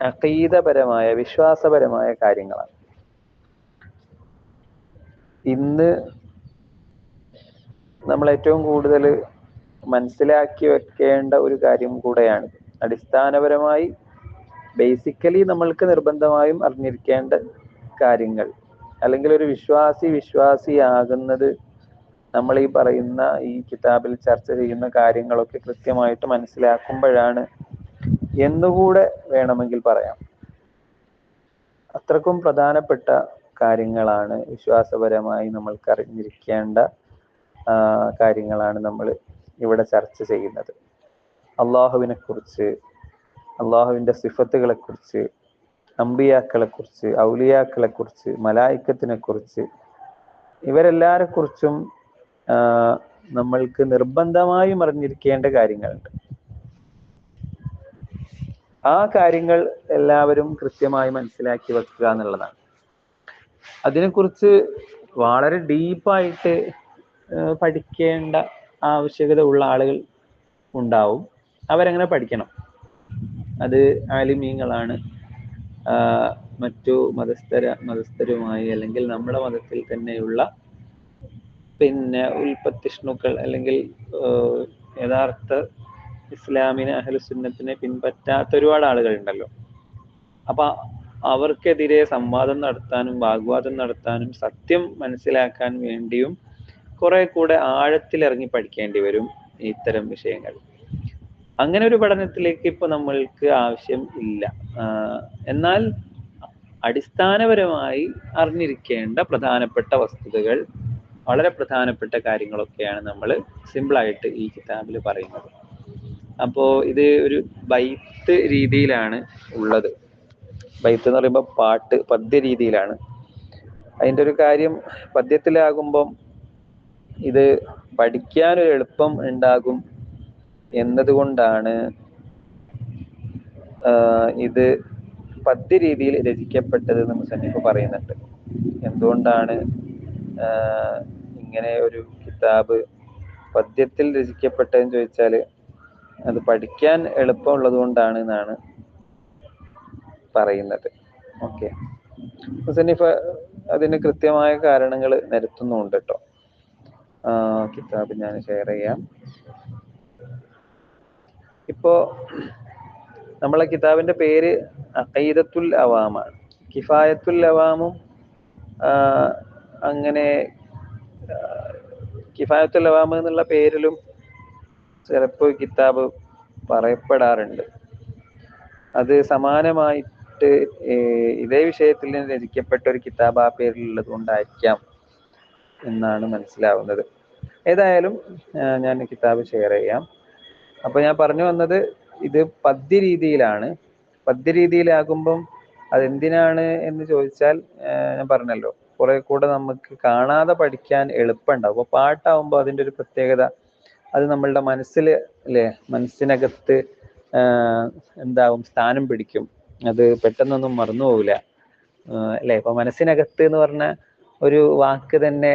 അഖീദപരമായ വിശ്വാസപരമായ കാര്യങ്ങളാണ്. ഇന്ന് നമ്മൾ ഏറ്റവും കൂടുതൽ മനസ്സിലാക്കി വെക്കേണ്ട ഒരു കാര്യം കൂടെയാണ്. അടിസ്ഥാനപരമായി ബേസിക്കലി നമ്മൾക്ക് നിർബന്ധമായും അറിഞ്ഞിരിക്കേണ്ട കാര്യങ്ങൾ, അല്ലെങ്കിൽ ഒരു വിശ്വാസിയാകുന്നത് നമ്മൾ ഈ പറയുന്ന ഈ കിതാബിൽ ചർച്ച ചെയ്യുന്ന കാര്യങ്ങളൊക്കെ കൃത്യമായിട്ട് മനസ്സിലാക്കുമ്പോഴാണ് എന്നുകൂടെ വേണമെങ്കിൽ പറയാം. അത്രക്കും പ്രധാനപ്പെട്ട കാര്യങ്ങളാണ്, വിശ്വാസപരമായി നമ്മൾക്ക് അറിഞ്ഞിരിക്കേണ്ട കാര്യങ്ങളാണ് നമ്മൾ ഇവിടെ ചർച്ച ചെയ്യുന്നത്. അള്ളാഹുവിനെ കുറിച്ച്, അള്ളാഹുവിൻ്റെ സിഫത്തുകളെ കുറിച്ച്, അമ്പിയാക്കളെ കുറിച്ച്, ഔലിയാക്കളെ കുറിച്ച്, മലായിക്കത്തിനെ കുറിച്ച്, ഇവരെല്ലാരെ കുറിച്ചും നമ്മൾക്ക് നിർബന്ധമായും അറിഞ്ഞിരിക്കേണ്ട കാര്യങ്ങളുണ്ട്. ആ കാര്യങ്ങൾ എല്ലാവരും കൃത്യമായി മനസ്സിലാക്കി വെക്കുക എന്നുള്ളതാണ്. അതിനെക്കുറിച്ച് വളരെ ഡീപ്പായിട്ട് പഠിക്കേണ്ട ആവശ്യകത ഉള്ള ആളുകൾ ഉണ്ടാവും. അവരെങ്ങനെ പഠിക്കണം? അത് ആലിമീങ്ങളാണ്, മറ്റു മതസ്ഥരുമായി അല്ലെങ്കിൽ നമ്മുടെ മതത്തിൽ തന്നെയുള്ള ഉൽപ്പത്തിഷ്ണുക്കൾ അല്ലെങ്കിൽ യഥാർത്ഥ ഇസ്ലാമിനെ അഹ്ലുസുന്നത്തിനെ പിൻപറ്റാത്ത ഒരുപാട് ആളുകൾ ഉണ്ടല്ലോ. അപ്പൊ അവർക്കെതിരെ സംവാദം നടത്താനും വാഗ്വാദം നടത്താനും സത്യം മനസ്സിലാക്കാൻ വേണ്ടിയും കുറെ കൂടെ ആഴത്തിലിറങ്ങി പഠിക്കേണ്ടി വരും ഇത്തരം വിഷയങ്ങൾ. അങ്ങനെ ഒരു പഠനത്തിലേക്ക് ഇപ്പൊ നമ്മൾക്ക് ആവശ്യം ഇല്ല. എന്നാൽ അടിസ്ഥാനപരമായി അറിഞ്ഞിരിക്കേണ്ട പ്രധാനപ്പെട്ട വസ്തുതകൾ, വളരെ പ്രധാനപ്പെട്ട കാര്യങ്ങളൊക്കെയാണ് നമ്മൾ സിമ്പിളായിട്ട് ഈ കിതാബിൽ പറയുന്നത്. അപ്പോ ഇത് ഒരു ബൈത്ത് രീതിയിലാണ് ഉള്ളത്. ബൈത്ത് എന്ന് പറയുമ്പോൾ പാട്ട്, പദ്യ രീതിയിലാണ്. അതിൻ്റെ ഒരു കാര്യം, പദ്യത്തിലാകുമ്പം ഇത് പഠിക്കാനൊരു എളുപ്പം ഉണ്ടാകും എന്നതുകൊണ്ടാണ് ഇത് പദ്യ രീതിയിൽ രചിക്കപ്പെട്ടത് എന്ന് മുസന്നിഫ് പറയുന്നുണ്ട്. എന്തുകൊണ്ടാണ് ഇങ്ങനെ ഒരു കിതാബ് പദ്യത്തിൽ രചിക്കപ്പെട്ടതെന്ന് ചോദിച്ചാൽ അത് പഠിക്കാൻ എളുപ്പമുള്ളത് കൊണ്ടാണ് എന്നാണ് പറയുന്നത്. ഓക്കെ, മുസന്നിഫ് അതിന് കൃത്യമായ കാരണങ്ങൾ നിരത്തുന്നുണ്ട് കേട്ടോ. കിതാബ് ഞാൻ ഷെയർ ചെയ്യാം. ഇപ്പോ നമ്മളെ കിതാബിന്റെ പേര് അഖീദത്തുൽ അവാമാണ്. കിഫായത്തുൽ അവാമും അങ്ങനെ കിഫായത്തുൽ അവാം എന്നുള്ള പേരിലും ചിലപ്പോൾ കിതാബ് പറയപ്പെടാറുണ്ട്. അത് സമാനമായിട്ട് ഇതേ വിഷയത്തിൽ രചിക്കപ്പെട്ട ഒരു കിതാബ് ആ പേരിലുള്ളത് കൊണ്ടായിരിക്കാം എന്നാണ് മനസ്സിലാവുന്നത്. ഏതായാലും ഞാൻ കിതാബ് ഷെയർ ചെയ്യാം. അപ്പൊ ഞാൻ പറഞ്ഞു വന്നത്, ഇത് പദ്യ രീതിയിലാണ്. പദ്യ രീതിയിലാകുമ്പം അതെന്തിനാണ് എന്ന് ചോദിച്ചാൽ ഞാൻ പറഞ്ഞല്ലോ, കുറെ കൂടെ നമുക്ക് കാണാതെ പഠിക്കാൻ എളുപ്പമുണ്ടാവും. അപ്പൊ പാട്ടാവുമ്പോൾ അതിൻ്റെ ഒരു പ്രത്യേകത, അത് നമ്മളുടെ മനസ്സിൽ അല്ലേ, മനസ്സിനകത്ത് എന്താവും, സ്ഥാനം പിടിക്കും. അത് പെട്ടെന്നൊന്നും മറന്നു പോകില്ല അല്ലേ. ഇപ്പൊ മനസ്സിനകത്ത് എന്ന് പറഞ്ഞ ഒരു വാക്ക് തന്നെ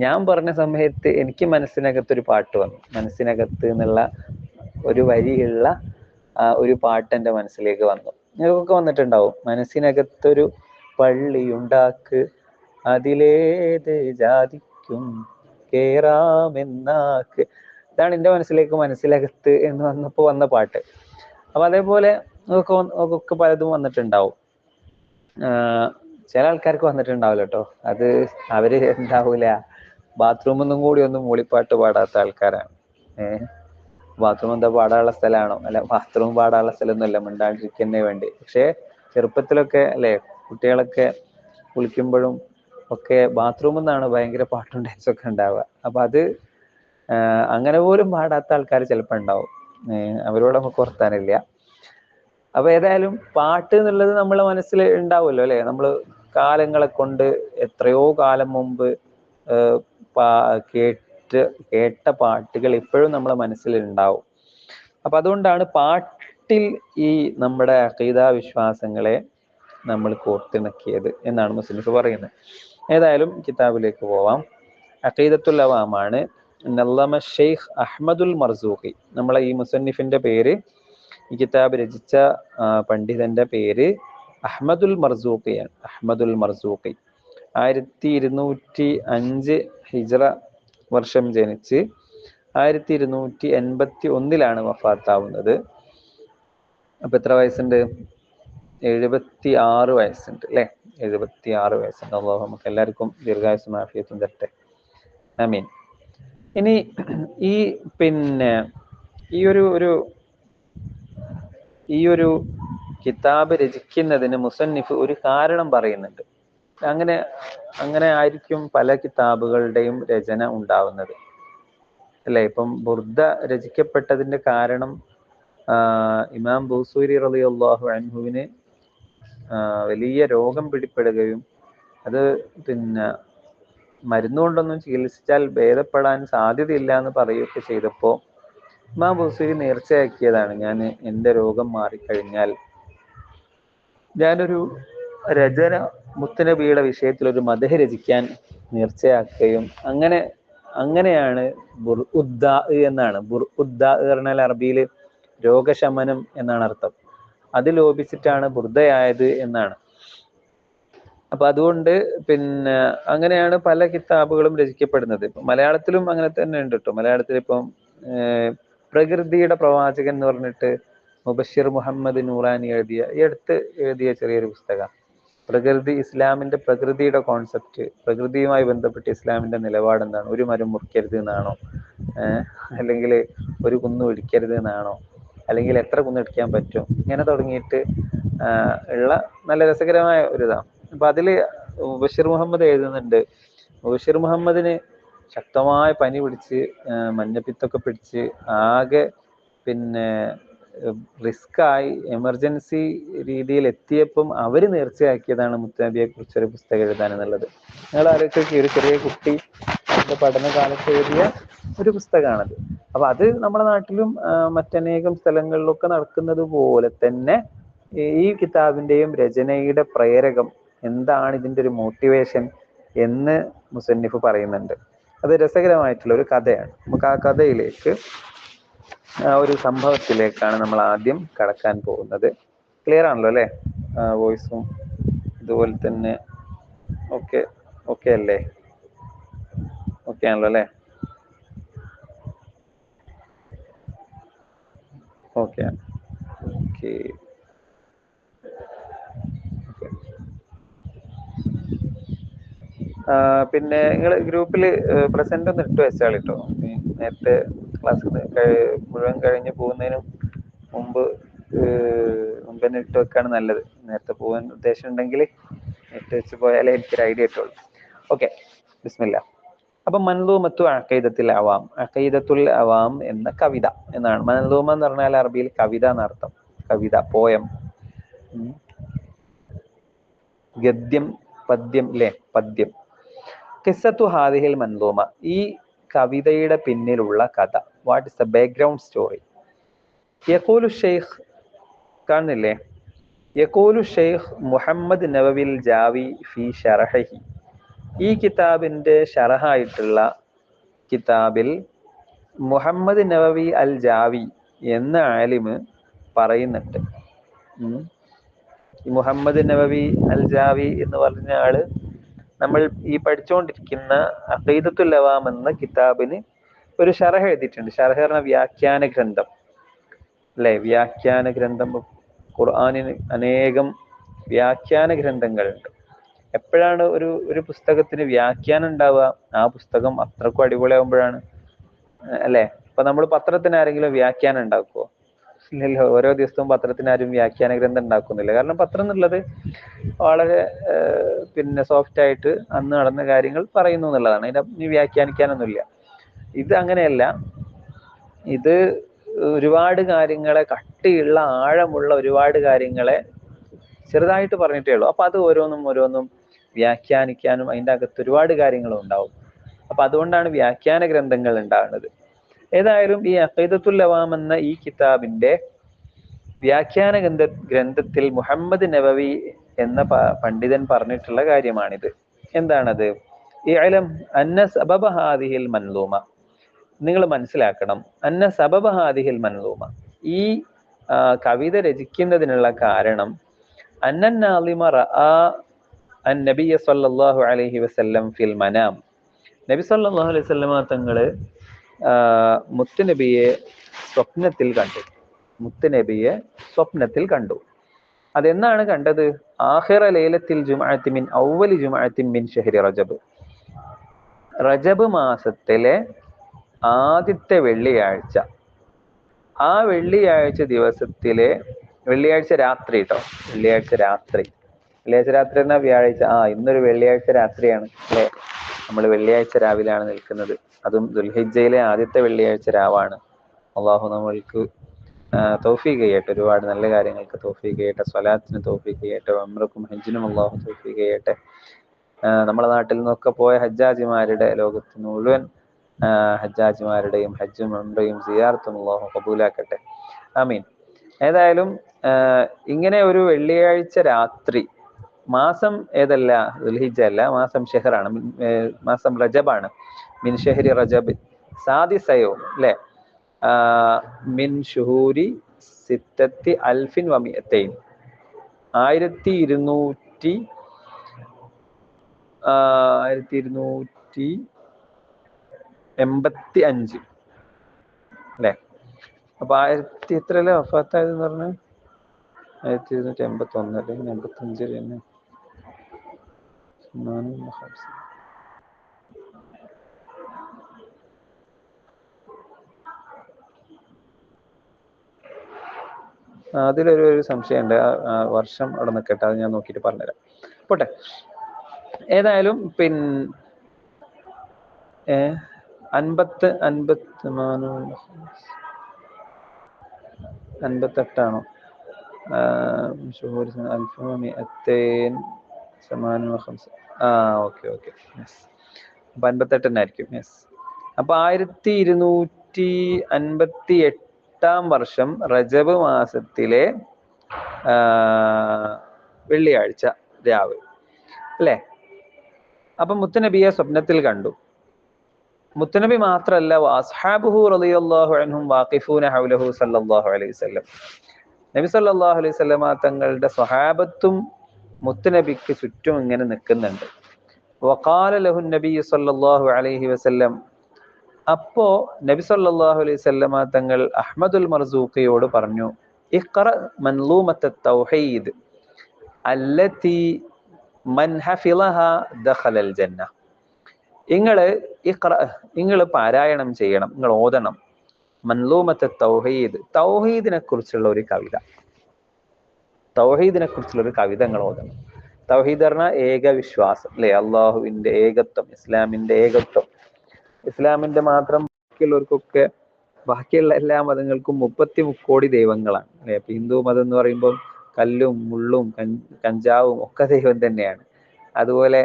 ഞാൻ പറഞ്ഞ സമയത്ത് എനിക്ക് മനസ്സിനകത്തൊരു പാട്ട് വന്നു. മനസ്സിനകത്ത് എന്നുള്ള ഒരു വരിയുള്ള ഒരു പാട്ട് എൻ്റെ മനസ്സിലേക്ക് വന്നു. നിങ്ങൾക്കൊക്കെ വന്നിട്ടുണ്ടാവും. മനസ്സിനകത്തൊരു പള്ളിയുണ്ടാക്ക്, അതിലേത് ജാതിക്കും കേറാമെന്നാക്ക്. ഇതാണ് എൻ്റെ മനസ്സിനകത്ത് എന്ന് വന്നപ്പോൾ വന്ന പാട്ട്. അപ്പൊ അതേപോലെ ഒക്കെ പലതും വന്നിട്ടുണ്ടാവും. ചില ആൾക്കാർക്ക് വന്നിട്ടുണ്ടാവില്ല കേട്ടോ. അത് അവര് എന്താവൂല, ബാത്റൂമൊന്നും കൂടി ഒന്നും മൂളിപ്പാട്ട് പാടാത്ത ആൾക്കാരാണ്. ബാത്റൂം എന്താ പാടാനുള്ള സ്ഥലമാണോ? അല്ല, ബാത്റൂം പാടാനുള്ള സ്ഥലമൊന്നും അല്ല, മിണ്ടാണ്ടിരിക്കുന്നേ വേണ്ടി. പക്ഷെ ചെറുപ്പത്തിലൊക്കെ അല്ലെ, കുട്ടികളൊക്കെ കുളിക്കുമ്പോഴും ഒക്കെ ബാത്റൂമിൽ നിന്നാണ് ഭയങ്കര പാട്ടും ഡാൻസൊക്കെ ഉണ്ടാവുക. അപ്പൊ അത് അങ്ങനെ പോലും പാടാത്ത ആൾക്കാർ ചിലപ്പോൾ ഉണ്ടാവും. അവരോട് നമുക്ക് വർത്താനില്ല. അപ്പൊ ഏതായാലും പാട്ട് എന്നുള്ളത് നമ്മളെ മനസ്സിൽ ഉണ്ടാവുമല്ലോ അല്ലെ. നമ്മൾ കാലങ്ങളെ കൊണ്ട് എത്രയോ കാലം മുമ്പ് കേട്ട പാട്ടുകൾ ഇപ്പോഴും നമ്മളെ മനസ്സിൽ ഉണ്ടാവും. അപ്പൊ അതുകൊണ്ടാണ് പാട്ടിൽ ഈ നമ്മുടെ അഖീദാ വിശ്വാസങ്ങളെ നമ്മൾ കോർത്തിണക്കിയത് എന്നാണ് മുസ്ലിംസ് പറയുന്നത്. ഏതായാലും കിതാബിലേക്ക് പോവാം. അഖീദത്തുൽ അവാമാണ്. നല്ലമ ഷെയ്ഖ് അഹ്മദുൽ മർസൂഖി. നമ്മളെ ഈ മുസന്നിഫിന്റെ പേര് ഈ കിതാബ് രചിച്ച പണ്ഡിതന്റെ പേര് അഹ്മദുൽ മർസൂഖിയാണ്. അഹ്മദുൽ മർസൂഖി 1205 ഹിജ്റ വർഷം ജനിച്ച് 1281 വഫാത്താവുന്നത്. അപ്പൊ എത്ര വയസ്സുണ്ട്? 76 വയസ്സുണ്ട് അല്ലെ? 76 വയസ്സുണ്ട്. അല്ലാഹു നമുക്ക് എല്ലാവർക്കും ദീർഘായുസ്സും ആഫിയത്തും തരട്ടെ. ആമീൻ. ഇനി ഈ പിന്നെ ഈ ഒരു കിതാബ് രചിക്കുന്നതിന് മുസന്നിഫ് ഒരു കാരണം പറയുന്നുണ്ട്. അങ്ങനെ ആയിരിക്കും പല കിതാബുകളുടെയും രചന ഉണ്ടാവുന്നത് അല്ലെ? ഇപ്പം ബുർദ രചിക്കപ്പെട്ടതിന്റെ കാരണം ഇമാം ബൂസൂരി റളിയല്ലാഹു അൻഹുവിന് വലിയ രോഗം പിടിപ്പെടുകയും അത് പിന്നെ മരുന്നുകൊണ്ടൊന്നും ചികിത്സിച്ചാൽ ഭേദപ്പെടാൻ സാധ്യതയില്ല എന്ന് പറയുകയൊക്കെ ചെയ്തപ്പോൾ ഇമാം ബൂസൂരി നേർച്ചയാക്കിയതാണ്, ഞാൻ എൻ്റെ രോഗം മാറിക്കഴിഞ്ഞാൽ ഞാനൊരു രചന മുത്തുനബിയുടെ വിഷയത്തിൽ ഒരു മദ്ഹ് രചിക്കാൻ നേർച്ചയാക്കുകയും അങ്ങനെയാണ് ബുർഉദ്ദാ എന്നാണ്. ബുർഉദ്ദാ പറഞ്ഞാൽ അറബിയിൽ രോഗശമനം എന്നാണ് അർത്ഥം. അത് ലോപിച്ചിട്ടാണ് ബുർദയായത് എന്നാണ്. അപ്പൊ അതുകൊണ്ട് പിന്നെ അങ്ങനെയാണ് പല കിതാബുകളും രചിക്കപ്പെടുന്നത്. മലയാളത്തിലും അങ്ങനെ തന്നെ ഉണ്ട് കേട്ടോ. മലയാളത്തിൽ ഇപ്പം പ്രകൃതിയുടെ പ്രവാചകൻ എന്ന് പറഞ്ഞിട്ട് മുബഷിർ മുഹമ്മദ് നൂറാനി ഈ അടുത്ത് എഴുതിയ ചെറിയൊരു പുസ്തകം. ഇസ്ലാമിന്റെ പ്രകൃതിയുടെ കോൺസെപ്റ്റ്, പ്രകൃതിയുമായി ബന്ധപ്പെട്ട് ഇസ്ലാമിന്റെ നിലപാട് എന്താണ്? ഒരു മരം മുറിക്കരുത് എന്നാണോ? അല്ലെങ്കിൽ ഒരു കുന്ന് ഇടിക്കരുത് എന്നാണോ? അല്ലെങ്കിൽ എത്ര കുന്ന് ഇടിക്കാൻ പറ്റും? ഇങ്ങനെ തുടങ്ങിയിട്ട് ഉള്ള നല്ല രസകരമായ ഒരു ഇതാണ്. അപ്പൊ അതില് ബഷീർ മുഹമ്മദ് എഴുതുന്നുണ്ട്, ബഷീർ മുഹമ്മദിന് ശക്തമായ പനി പിടിച്ച് മഞ്ഞപ്പിത്തൊക്കെ പിടിച്ച് ആകെ പിന്നെ റിസ്ക് ആയി എമർജൻസി രീതിയിൽ എത്തിയപ്പം അവര് നേർച്ചയാക്കിയതാണ് മുത്തുനബിയെ കുറിച്ചൊരു പുസ്തകം എഴുതാൻ എന്നുള്ളത്. നിങ്ങൾ ആലോചിച്ച് ഒരു ചെറിയ കുട്ടി അവരുടെ പഠനകാലത്ത് എഴുതിയ ഒരു പുസ്തകമാണത്. അപ്പൊ അത് നമ്മുടെ നാട്ടിലും മറ്റനേകം സ്ഥലങ്ങളിലൊക്കെ നടക്കുന്നത് പോലെ തന്നെ ഈ കിതാബിന്റെയും രചനയുടെ പ്രേരകം എന്താണ്, ഇതിന്റെ ഒരു മോട്ടിവേഷൻ എന്ന് മുസന്നിഫ് പറയുന്നുണ്ട്. അത് രസകരമായിട്ടുള്ള ഒരു കഥയാണ്. നമുക്ക് ആ കഥയിലേക്ക്, ഒരു സംഭവത്തിലേക്കാണ് നമ്മൾ ആദ്യം കടക്കാൻ പോകുന്നത്. ക്ലിയർ ആണല്ലോ അല്ലെ? വോയിസും ഇതുപോലെ തന്നെ ഓക്കെ അല്ലേ? ഓക്കെ ആണല്ലോ അല്ലെ? ഓക്കെ. പിന്നെ നിങ്ങൾ ഗ്രൂപ്പിൽ പ്രസന്റ് ഒന്ന് ഇട്ട് വെച്ചാൽ കേട്ടോ. നേരത്തെ ക്ലാസ് മുഴുവൻ കഴിഞ്ഞ് പോകുന്നതിനും മുമ്പ് തന്നെ ഇട്ട് വെക്കാണ് നല്ലത്. നേരത്തെ പോകാൻ ഉദ്ദേശം ഉണ്ടെങ്കിൽ ഇട്ട് വെച്ച് പോയാലേ എനിക്കൊരു ഐഡിയ കിട്ടുള്ളൂ. ഓക്കെ, ബിസ്മില്ലാ. അപ്പൊ മൻലൂമത്തു അഖീദത്തുൽ അവാം, അഖീദത്തുൽ അവാം എന്ന കവിത എന്നാണ്. മൻലൂമ എന്ന് പറഞ്ഞാൽ അറബിയിൽ കവിത എന്നർത്ഥം. കവിത, പോയം, ഗദ്യം, പദ്യം അല്ലെ? പദ്യം. ഖിസ്സത്തു ഹാദിഹിൽ മൻലൂമ, ഈ കവിതയുടെ പിന്നിലുള്ള കഥ. What is the background story? യഖൂലു ഷെയ്ഖ്, കാണുന്നില്ലേ? യഖൂലു ഷെയ്ഖ് മുഹമ്മദ് നവവിൽ ജാവി ഫി ശറഹി, ഈ കിതാബിന്റെ ഷറഹായിട്ടുള്ള കിതാബിൽ മുഹമ്മദ് നവവി അൽ ജാവി എന്ന ആലിമ് പറയുന്നുണ്ട്. മുഹമ്മദ് നവവി അൽ ജാവി എന്ന് പറഞ്ഞ ആള് നമ്മൾ ഈ പഠിച്ചുകൊണ്ടിരിക്കുന്ന അഖീദത്തുൽ അവാം എന്ന കിതാബിന് ഒരു ഷറഹ് എഴുതിയിട്ടുണ്ട്. ഷറഹ് പറഞ്ഞ വ്യാഖ്യാന ഗ്രന്ഥം അല്ലെ? വ്യാഖ്യാന ഗ്രന്ഥം. ഖുർആനിന് അനേകം വ്യാഖ്യാന ഗ്രന്ഥങ്ങളുണ്ട്. എപ്പോഴാണ് ഒരു പുസ്തകത്തിന് വ്യാഖ്യാനം ഉണ്ടാവുക? ആ പുസ്തകം അത്രക്കും അടിപൊളിയാകുമ്പോഴാണ് അല്ലെ? ഇപ്പൊ നമ്മൾ പത്രത്തിന് ആരെങ്കിലും വ്യാഖ്യാനം ഉണ്ടാക്കുവോ? ഇല്ലല്ലോ. ഓരോ ദിവസവും പത്രത്തിന് ആരും വ്യാഖ്യാന ഗ്രന്ഥം ഉണ്ടാക്കുന്നില്ല. കാരണം പത്രം എന്നുള്ളത് വളരെ പിന്നെ സോഫ്റ്റ് ആയിട്ട് അന്ന് നടന്ന കാര്യങ്ങൾ പറയുന്നു എന്നുള്ളതാണ്. അതിനെ വ്യാഖ്യാനിക്കാനൊന്നുമില്ല. ഇത് അങ്ങനെയല്ല. ഇത് ഒരുപാട് കാര്യങ്ങളെ, കട്ടിയുള്ള ആഴമുള്ള ഒരുപാട് കാര്യങ്ങളെ ചെറുതായിട്ട് പറഞ്ഞിട്ടേ ഉള്ളൂ. അപ്പൊ അത് ഓരോന്നും വ്യാഖ്യാനിക്കാനും അതിൻ്റെ അകത്ത് ഒരുപാട് കാര്യങ്ങളും ഉണ്ടാവും. അപ്പൊ അതുകൊണ്ടാണ് വ്യാഖ്യാന ഗ്രന്ഥങ്ങൾ ഉണ്ടാകുന്നത്. ഏതായാലും ഈ അഖീദത്തുൽ അവാം എന്ന ഈ കിതാബിന്റെ വ്യാഖ്യാന ഗ്രന്ഥത്തിൽ മുഹമ്മദ് നവവി എന്ന പണ്ഡിതൻ പറഞ്ഞിട്ടുള്ള കാര്യമാണിത്. എന്താണത്? ഇഅ്ലം അന്ന സബബ ഹാദിഹിൽ മൻലൂമ, നിങ്ങൾ മനസ്സിലാക്കണം. അന്ന സബബ ഹാദിഹിൽ മൻലൂമ, ഈ കവിത രചിക്കുന്നതിനുള്ള കാരണം അന്നന്നാളിമ റആ അൻ നബിയ സല്ലല്ലാഹു അലൈഹി വസല്ലം ഫിൽ മനാം. നബി സല്ലല്ലാഹു അലൈഹി വസല്ലമ തങ്ങള് മുത്തുനബിയെ സ്വപ്നത്തിൽ കണ്ടു. മുത്തുനബിയെ സ്വപ്നത്തിൽ കണ്ടു. അതെന്നാണ് കണ്ടത്? ആഖിറ ലൈലത്തിൽ ജുമുഅത്തി മിൻ അവ്വലി ജുമുഅത്തിൻ മിൻ ഷഹ്രി റജബ്. റജബ് മാസത്തിലെ ആദ്യത്തെ വെള്ളിയാഴ്ച. ആ വെള്ളിയാഴ്ച ദിവസത്തിലെ വെള്ളിയാഴ്ച രാത്രി കേട്ടോ, വെള്ളിയാഴ്ച രാത്രി എന്നാൽ വ്യാഴാഴ്ച. ഇന്നൊരു വെള്ളിയാഴ്ച രാത്രിയാണ് അല്ലെ? നമ്മൾ വെള്ളിയാഴ്ച രാവിലാണ് നിൽക്കുന്നത്. അതും ദുൽഹിജ്ജയിലെ ആദ്യത്തെ വെള്ളിയാഴ്ച രാവാണ്. അള്ളാഹു നമ്മൾക്ക് തൗഫീഖ് ചെയ്യട്ടെ, ഒരുപാട് നല്ല കാര്യങ്ങൾക്ക് തൗഫീഖ് ചെയ്യട്ടെ, സ്വലാത്തിന് തൗഫീഖ് ചെയ്യട്ടെ, ഉംറക്കും ഹജ്ജിനും അള്ളാഹു തൗഫീഖ് ചെയ്യട്ടെ. നമ്മുടെ നാട്ടിൽ നിന്നൊക്കെ പോയ ഹജ്ജാജിമാരുടെ, ലോകത്ത് മുഴുവൻ ഹജ്ജാജിമാരുടെയും ഹജ്ജും ഉംറയും സിയാറത്തും അള്ളാഹു കബൂലാക്കട്ടെ, ആമീൻ. ഏതായാലും ഇങ്ങനെ ഒരു വെള്ളിയാഴ്ച രാത്രി, മാസം ഏതല്ല? ദുൽഹിജ്ജ അല്ല, മാസം ഷെഹറാണ്, മാസം റജബാണ്. മിൻ ഷെഹരി റജബ് സാദിസയോ അല്ലെ? മിൻ ഷുഹൂരി സിത്തത്തി അൽഫിൻ വമിയത്തൈൻ, 1285 അല്ലെ? അപ്പൊ 1000 എത്രയല്ലേ വഫാത്തായതെന്ന് പറഞ്ഞ? 1281 അല്ലെങ്കിൽ 85 തന്നെ. അതിലൊരു സംശയമുണ്ട്, വർഷം അവിടെ നിൽക്കട്ടെ, അത് ഞാൻ നോക്കിയിട്ട് പറഞ്ഞുതരാം. പോട്ടെ. ഏതായാലും 58ആണോ? ഓക്കെ. അപ്പൊ 58 തന്നെ ആയിരിക്കും. യെസ്. അപ്പൊ 1258 വർഷം റജബ് മാസത്തിലെ വെള്ളിയാഴ്ച രാവ് അല്ലെ? അപ്പൊ മുത്തുനബിയെ സ്വപ്നത്തിൽ കണ്ടു. മുത്തുനബി മാത്രല്ല, അസ്ഹാബുഹു റളിയല്ലാഹു അൻഹും വാഖിഫൂന ഹൗലഹു സല്ലല്ലാഹു അലൈഹി വസല്ലം. നബി സല്ലല്ലാഹു അലൈഹി വസല്ലമ തങ്ങളുടെ സ്വഹാബത്തും മുത്തുനബിക്ക് ചുറ്റും ഇങ്ങനെ നിൽക്കുന്നുണ്ട്. വഖാല ലഹു നബി സല്ലല്ലാഹു അലൈഹി വസല്ലം. അപ്പോ നബി സല്ലല്ലാഹു അലൈഹി വസല്ലമ തങ്ങൾ അഹ്മദുൽ മർസൂഖിയോട് പറഞ്ഞു, ഇഖ്റ മൻലൂമത്ത തൗഹീദ് അല്ലതി മൻ ഹഫിളഹാ ദഖലൽ ജന്ന. നിങ്ങള് പാരായണം ചെയ്യണം, നിങ്ങൾ ഓതണം. മൻലൂമത്തെ തൗഹീദ്, തൗഹീദിനെ കുറിച്ചുള്ള ഒരു കവിത. തൗഹീദിനെ കുറിച്ചുള്ള ഒരു കവിത നിങ്ങൾ ഓതണം. തൗഹീദ് പറഞ്ഞാൽ ഏക വിശ്വാസം അല്ലെ? അള്ളാഹുവിന്റെ ഏകത്വം, ഇസ്ലാമിന്റെ ഏകത്വം. ഇസ്ലാമിന്റെ മാത്രം ബാക്കിയുള്ളവർക്കൊക്കെ, ബാക്കിയുള്ള എല്ലാ മതങ്ങൾക്കും 30 കോടി ദൈവങ്ങളാണ് അല്ലെ? അപ്പൊ ഹിന്ദു മതം എന്ന് പറയുമ്പോൾ കല്ലും മുള്ളും കഞ്ചാവും ഒക്കെ ദൈവം തന്നെയാണ്. അതുപോലെ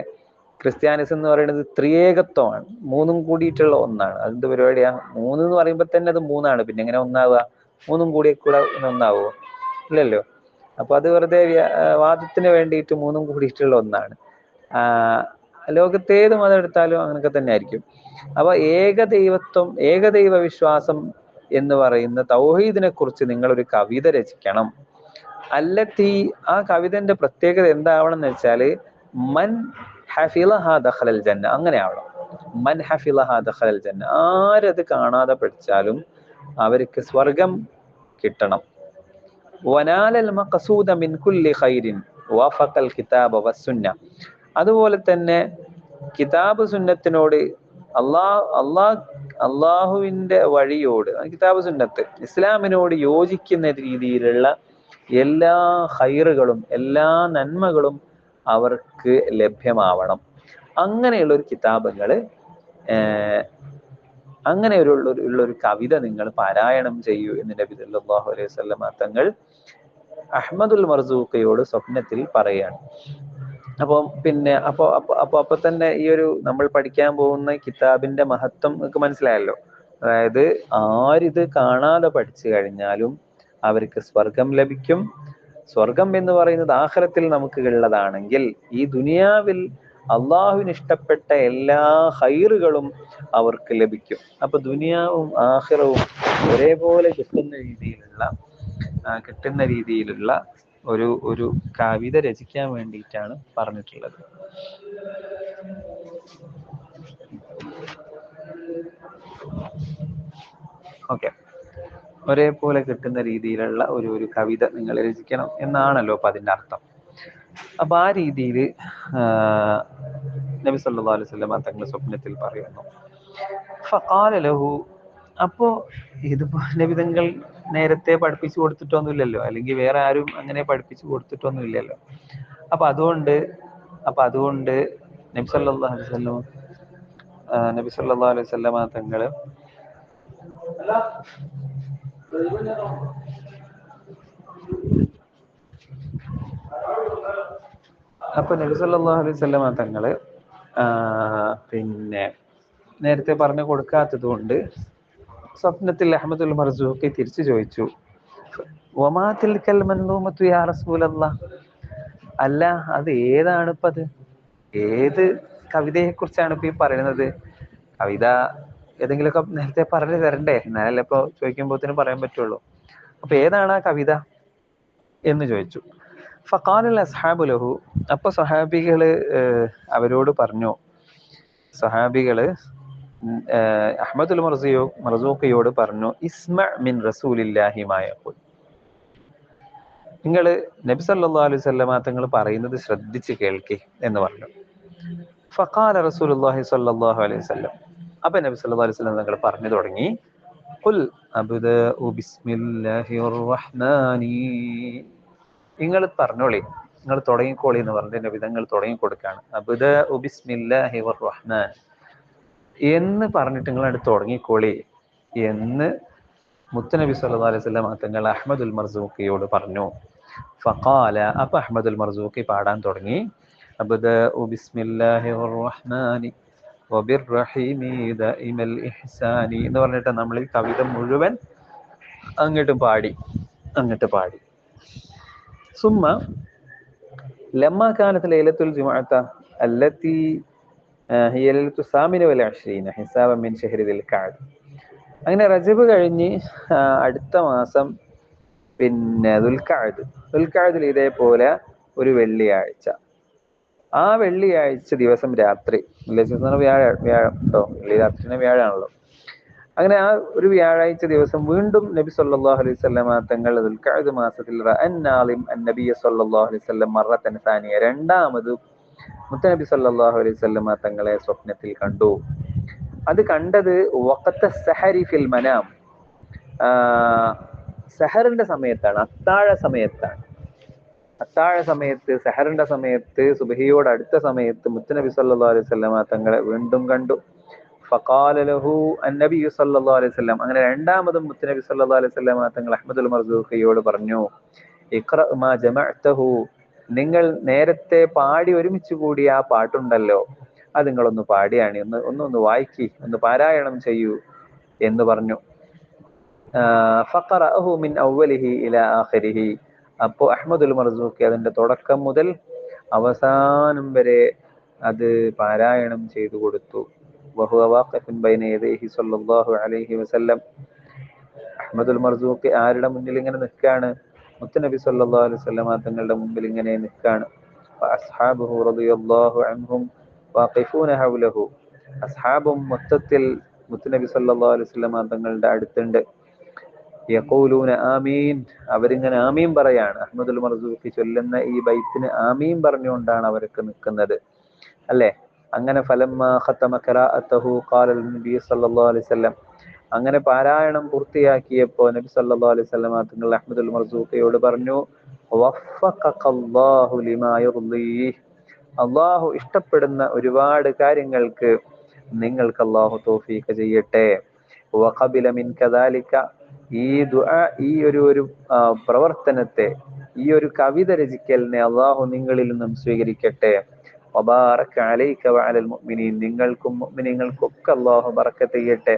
ക്രിസ്ത്യാനിസം എന്ന് പറയുന്നത് ത്രിയേകത്വമാണ്, 3 കൂടിയിട്ടുള്ള ഒന്നാണ്. അതെന്ത് പരിപാടിയാ? 3 എന്ന് പറയുമ്പോൾ തന്നെ അത് 3ആണ്, പിന്നെ എങ്ങനെ ഒന്നാവുക? 3 കൂടി കൂടെ ഒന്നാവുമോ? ഇല്ലല്ലോ. അപ്പൊ അത് വെറുതെ വാദത്തിന് വേണ്ടിയിട്ട് 3 കൂടിയിട്ടുള്ള ഒന്നാണ്. ലോകത്തേത് മതം എടുത്താലും അങ്ങനെയൊക്കെ തന്നെ ആയിരിക്കും. അപ്പൊ ഏകദൈവത്വം, ഏകദൈവ വിശ്വാസം എന്ന് പറയുന്ന തൗഹീദിനെ കുറിച്ച് നിങ്ങളൊരു കവിത രചിക്കണം. അല്ലത്തി, ആ കവിതന്റെ പ്രത്യേകത എന്താവണം എന്ന് വെച്ചാല്, മൻ ഹഫിളഹാ ദഖലൽ ജന്ന, അങ്ങനെ ആവണം. മൻ ഹഫിളഹാ ദഖലൽ ജന്ന, ആരത് കാണാതെ പഠിച്ചാലും അവർക്ക് സ്വർഗം കിട്ടണം. വനാലൽ മഖസൂദ മിൻ കുല്ലി ഖൈരിൻ വഫഖൽ കിതാബ വസ്സുന്ന. അതുപോലെ തന്നെ കിതാബ് സുന്നത്തിനോട്, അള്ളാഹുവിന്റെ വഴിയോട്, കിതാബ് സുന്നത്ത് ഇസ്ലാമിനോട് യോജിക്കുന്ന രീതിയിലുള്ള എല്ലാ ഖൈറുകളും എല്ലാ നന്മകളും അവർക്ക് ലഭ്യമാവണം. അങ്ങനെയുള്ള ഒരു കിതാബുകള്, അങ്ങനെ ഉള്ളൊരു കവിത നിങ്ങൾ പാരായണം ചെയ്യൂ എന്ന് നബി സല്ലല്ലാഹു അലൈഹി വസല്ലം തങ്ങൾ അഹ്മദുൽ മർസൂഖിയോട് സ്വപ്നത്തിൽ പറയാണ്. അപ്പൊ തന്നെ ഈ ഒരു നമ്മൾ പഠിക്കാൻ പോകുന്ന കിതാബിന്റെ മഹത്വം നിങ്ങൾക്ക് മനസ്സിലായല്ലോ. അതായത് ആരിത് കാണാതെ പഠിച്ചു കഴിഞ്ഞാലും അവർക്ക് സ്വർഗം ലഭിക്കും. സ്വർഗം എന്ന് പറയുന്നത് ആഖിറത്തിൽ നമുക്ക് ഉള്ളതാണെങ്കിൽ, ഈ ദുനിയാവിൽ അള്ളാഹുവിന് ഇഷ്ടപ്പെട്ട എല്ലാ ഖൈറുകളും അവർക്ക് ലഭിക്കും. അപ്പൊ ദുനിയാവും ആഖിറവും ഒരേപോലെ കിട്ടുന്ന രീതിയിലുള്ള കിട്ടുന്ന രീതിയിലുള്ള ഒരു കവിത രചിക്കാൻ വേണ്ടിയിട്ടാണ് പറഞ്ഞിട്ടുള്ളത്. ഓക്കെ, ഒരേപോലെ കിട്ടുന്ന രീതിയിലുള്ള ഒരു കവിത നിങ്ങൾ രചിക്കണം എന്നാണല്ലോ അപ്പൊ അതിന്റെ അർത്ഥം. അപ്പൊ ആ രീതിയിൽ നബി സല്ലല്ലാഹു അലൈഹി വസല്ലം തങ്ങൾ സ്വപ്നത്തിൽ പറയുന്നു. ഫഖാല ലഹു, അപ്പോ ഇതിപ്പോ നബി തങ്ങൾ നേരത്തെ പഠിപ്പിച്ചു കൊടുത്തിട്ടൊന്നുമില്ലല്ലോ, അല്ലെങ്കിൽ വേറെ ആരും അങ്ങനെ പഠിപ്പിച്ചു കൊടുത്തിട്ടൊന്നും ഇല്ലല്ലോ. അപ്പൊ അതുകൊണ്ട് നബി സല്ലല്ലാഹു അലൈഹി വസല്ലം തങ്ങള് നബി സല്ലല്ലാഹു അലൈഹി വസല്ലം തങ്ങള് പിന്നെ നേരത്തെ പറഞ്ഞു കൊടുക്കാത്തത് കൊണ്ട് സ്വപ്നത്തിൽ അഹ്മദുൽ മർസൂഖി തിരിച്ചു ചോദിച്ചു, വമാ തിൽകൽ മൻദൂമത്തു യാ റസൂലല്ലാഹ്, അല്ല അത് ഏതാണ് ഇപ്പ അത്, ഏത് കവിതയെ കുറിച്ചാണ് ഇപ്പൊ ഈ പറയുന്നത്? കവിത ഏതെങ്കിലുമൊക്കെ നേരത്തെ പറഞ്ഞു തരണ്ടേ, എന്നാലല്ലേ ഇപ്പൊ ചോദിക്കുമ്പോഴത്തേനും പറയാൻ പറ്റുള്ളൂ. അപ്പൊ ഏതാണ് ആ കവിത എന്ന് ചോദിച്ചു. ഫഖാലൽ അസ്ഹാബു ലഹു, അപ്പൊ സഹാബികള് അവരോട് പറഞ്ഞു, സഹാബികള് അഹ്മദുൽ മർസൂഖിയോട് പറഞ്ഞു, ഇസ്മ മിൻ റസൂലില്ലാഹി മാ യഖൂൽ, നിങ്ങൾ നബി സല്ലല്ലാഹു അലൈഹി വസല്ലം തങ്ങൾ പറയുന്നത് ശ്രദ്ധിച്ച് കേൾക്കി എന്ന് പറഞ്ഞു. ഫഖാല റസൂലുള്ളാഹി സ്വല്ലല്ലാഹു അലൈഹി വസല്ലം, അപ്പൊ നബി സല്ലല്ലാഹു അലൈഹി വസല്ലം തങ്ങൾ പറഞ്ഞു തുടങ്ങി, ഖുൽ അബ്ദഉ ബിസ്മില്ലാഹിർ റഹ്മാനി, നിങ്ങൾ പറഞ്ഞോളി, നിങ്ങൾ തുടങ്ങിക്കോളി എന്ന് പറഞ്ഞിട്ട് നബി തങ്ങൾ തുടങ്ങി കൊടുക്കാണ്. അബ്ദഉ ബിസ്മില്ലാഹി വർ റഹ്മാൻ എന്ന് പറഞ്ഞിട്ട് നിങ്ങളായിട്ട് തുടങ്ങിക്കോളി എന്ന് മുത്തനബി സല്ലല്ലാഹു അലൈഹി വസല്ലം തങ്ങൾ അഹ്മദുൽ മർസൂഖിയോട് പറഞ്ഞു. ഫഖാല, അപ്പൊ അഹ്മദുൽ മർസൂഖി പാടാൻ തുടങ്ങി, അബ്ദഉ ബിസ്മില്ലാഹിർ റഹ്മാനി വബിർറഹീമി ദാഇമൽ ഇഹ്സാനി എന്ന് പറഞ്ഞിട്ട് നമ്മൾ ഈ കവിത മുഴുവൻ അങ്ങോട്ട് പാടി. സുമ്മ ലമ്മ കാനത്ത് ലൈലത്തുൽ ജുമുഅത്ത അല്ലത്തി ഹിയ ലൈലത്തു സാമിന വൽ അശ്രീന ഹിസാബൻ മിൻ ശഹ്രി ദിൽ ഖഅദ, അങ്ങനെ റജബ് കഴിഞ്ഞ് അടുത്ത മാസം പിന്നെ ദുൽഖഅദിൽ ഇതേപോലെ ഒരു വെള്ളിയാഴ്ച, ആ വെള്ളിയാഴ്ച ദിവസം രാത്രി, വ്യാഴം കേട്ടോ, വെള്ളി രാത്രി വ്യാഴാണല്ലോ, അങ്ങനെ ആ ഒരു വ്യാഴാഴ്ച ദിവസം വീണ്ടും നബി സല്ലല്ലാഹു അലൈഹി വസല്ലം തങ്ങൾ ദുൽഖഅദ് മാസത്തിൽ റഅന്നാലിം അന്നബിയ സല്ലല്ലാഹു അലൈഹി വസല്ലം മറത്തൻ സാനിയ, രണ്ടാമത് മുത്തനബി സല്ലല്ലാഹു അലൈഹി വസല്ലം തങ്ങളെ സ്വപ്നത്തിൽ കണ്ടു. അത് കണ്ടത് വഖത്ത സഹരി ഫിൽ മനാം, സഹറിന്റെ സമയത്താണ്, അത്താഴ സമയത്ത്, സഹറിന്റെ സമയത്ത്, സുബഹിയോട് അടുത്ത സമയത്ത് മുത്തനബി സല്ലല്ലാഹു അലൈഹി വസല്ലം തങ്ങളെ വീണ്ടും കണ്ടു. ഫഖാല ലഹു അന്നബി സല്ലല്ലാഹു അലൈഹി വസല്ലം, അങ്ങനെ രണ്ടാമതും മുത്തനബി സല്ലല്ലാഹു അലൈഹി വസല്ലം തങ്ങൾ അഹ്മദുൽ മർസൂഖിയോട് പറഞ്ഞു, ഇഖ്റ മാ ജമഅതഹു, നിങ്ങൾ നേരത്തെ പാടി ഒരുമിച്ച് കൂടിയ ആ പാട്ടുണ്ടല്ലോ, അത് നിങ്ങളൊന്ന് പാടിയാണ്, ഒന്ന് വായിക്കി, ഒന്ന് പാരായണം ചെയ്യൂ എന്ന് പറഞ്ഞു. ഫഖറഅഹു മിൻ അവ്വലിഹി ഇലാ ആഖിരിഹി, അപ്പോ അഹ്മദുൽ മർസൂഖി അതിന്റെ തുടക്കം മുതൽ അവസാനം വരെ അത് പാരായണം ചെയ്തു കൊടുത്തു. വഹുവ വാഖിഫുൻ ബൈന യദൈഹി സ്വല്ലല്ലാഹു അലൈഹി വസല്ലം, അഹ്മദുൽ മർസൂഖി ആരുടെ മുന്നിൽ ഇങ്ങനെ നിൽക്കാണ്? മുത്തനബി സല്ലല്ലാഹു അലൈഹി വസല്ലം തങ്ങളുടെ മുമ്പിൽ ഇങ്ങനെ നിൽക്കാണ്. അസ്ഹാബുഹു റളിയല്ലാഹു അൻഹും വാഖിഫൂന ഹൗലഹു, അസ്ഹാബും മൊത്തത്തിൽ മുത്തനബി സല്ലല്ലാഹു അലൈഹി വസല്ലം തങ്ങളുടെ അടുത്തുണ്ട്. യഖൂലൂന ആമീൻ, അവരിങ്ങനെ ആമീൻ പറയാണ്. അഹ്മദുൽ മർസൂഖി ചൊല്ലുന്ന ഈ ബൈത്തിന് ആമീൻ പറഞ്ഞുകൊണ്ടാണ് അവർക്ക് നിൽക്കുന്നത്, അല്ലേ? അങ്ങനെ ഫലമ്മ ഖതമ ഖിറാഅതഹു ഖാല നബി സല്ലല്ലാഹു അലൈഹി വസല്ലം, അങ്ങനെ പാരായണം പൂർത്തിയാക്കിയപ്പോൾ നബി സല്ലല്ലാഹു അലൈഹി വസല്ലം തങ്ങൾ അഹ്മദുൽ മർസൂഖിയോട് പറഞ്ഞു, വഫഖഖല്ലാഹു ലിമാ യർളീഹ്, അല്ലാഹു ഇഷ്ടപ്പെടുന്ന ഒരുപാട് കാര്യങ്ങൾക്ക് നിങ്ങൾക്ക് അല്ലാഹു തൗഫീഖ് ചെയ്യട്ടെ. വഖബില മിൻക ദാലിക, ഈ ദുആ, ഈ ഒരു പ്രവർത്തനത്തെ, ഈ ഒരു കവിത രചിക്കലിനെ അല്ലാഹു നിങ്ങളിൽ നിന്നും സ്വീകരിക്കട്ടെ. വബാറക അലൈക വഅലൽ മുഅ്മിനീൻ, നിങ്ങൾക്കും മുഅ്മിനീങ്ങൾക്കൊക്കെ അല്ലാഹു ബറക്കത്ത് ചെയ്യട്ടെ.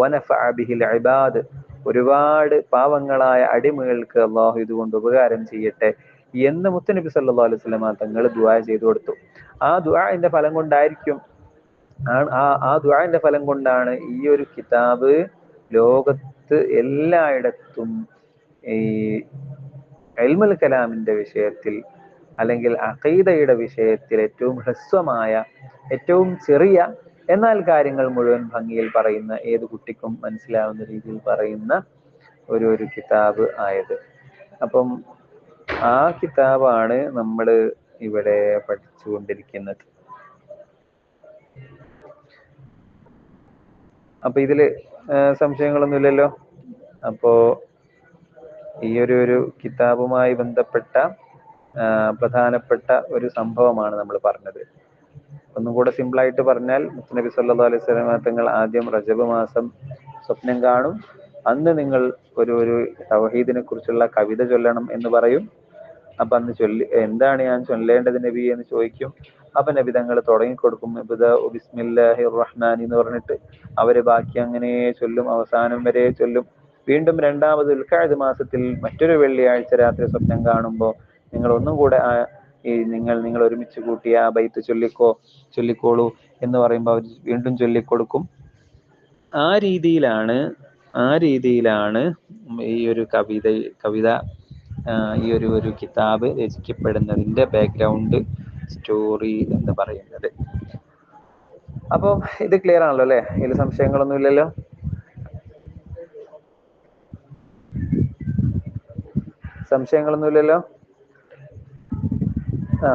വനഫഅ ബിഹിൽ ഇബാദ്, ഒരുപാട് പാവങ്ങളായ അടിമകൾക്ക് അല്ലാഹു ഇതുകൊണ്ട് ഉപകാരം ചെയ്യട്ടെ എന്ന് മുത്തനബി സല്ലല്ലാഹു അലൈഹി വസല്ലം തങ്ങൾ ദുആ ചെയ്തു കൊടുത്തു. ആ ദുആഇന്റെ ഫലം കൊണ്ടായിരിക്കും, ആ ദുആഇന്റെ ഫലം കൊണ്ടാണ് ഈ ഒരു കിതാബ് ലോകത്ത് എല്ലായിടത്തും ഈ ഇൽമുൽ കലാമിന്റെ വിഷയത്തിൽ അല്ലെങ്കിൽ അഖീദയുടെ വിഷയത്തിൽ ഏറ്റവും ഹ്രസ്വമായ, ഏറ്റവും ചെറിയ, എന്നാൽ കാര്യങ്ങൾ മുഴുവൻ ഭംഗിയിൽ പറയുന്ന, ഏത് കുട്ടിക്കും മനസ്സിലാവുന്ന രീതിയിൽ പറയുന്ന ഒരു കിതാബ് ആയത്. അപ്പം ആ കിതാബാണ് നമ്മൾ ഇവിടെ പഠിച്ചുകൊണ്ടിരിക്കുന്നത്. അപ്പൊ ഇതില് സംശയങ്ങളൊന്നുമില്ലല്ലോ. അപ്പോ ഈ ഒരു കിതാബുമായി ബന്ധപ്പെട്ട പ്രധാനപ്പെട്ട ഒരു സംഭവമാണ് നമ്മൾ പറഞ്ഞത്. ഒന്നും കൂടെ സിമ്പിളായിട്ട് പറഞ്ഞാൽ, നബി സല്ലല്ലാഹു അലൈഹി വസല്ലം തങ്ങൾ ആദ്യം റജബ് മാസം സ്വപ്നം കാണും. അന്ന് നിങ്ങൾ ഒരു തൗഹീദിനെ കുറിച്ചുള്ള കവിത ചൊല്ലണം എന്ന് പറയും. അപ്പൊ അന്ന് എന്താണ് ഞാൻ ചൊല്ലേണ്ടത് നബി എന്ന് ചോദിക്കും. അപ്പൊ നബി തങ്ങൾ തുടങ്ങിക്കൊടുക്കും, ബിസ്മില്ലാഹിർ റഹ്മാൻ എന്ന് പറഞ്ഞിട്ട്. അവര് ബാക്കി അങ്ങനെ ചൊല്ലും, അവസാനം വരെ ചൊല്ലും. വീണ്ടും രണ്ടാമത് ദുൽഖഅദ് മാസത്തിൽ മറ്റൊരു വെള്ളിയാഴ്ച രാത്രി സ്വപ്നം കാണുമ്പോൾ നിങ്ങൾ ഒന്നും കൂടെ നിങ്ങൾ ഒരുമിച്ച് കൂട്ടിയ ആ ബൈത്ത് ചൊല്ലിക്കോളൂ എന്ന് പറയുമ്പോൾ അവർ വീണ്ടും ചൊല്ലിക്കൊടുക്കും. ആ രീതിയിലാണ് ഈ ഒരു കവിത ഈ ഒരു കിതാബ് രചിക്കപ്പെടുന്നതിന്റെ ബാക്ക്ഗ്രൗണ്ട് സ്റ്റോറി എന്ന് പറയുന്നത്. അപ്പൊ ഇത് ക്ലിയർ ആണല്ലോ അല്ലെ? ഇതിൽ സംശയങ്ങളൊന്നും ഇല്ലല്ലോ? സംശയങ്ങളൊന്നുമില്ലല്ലോ? ആ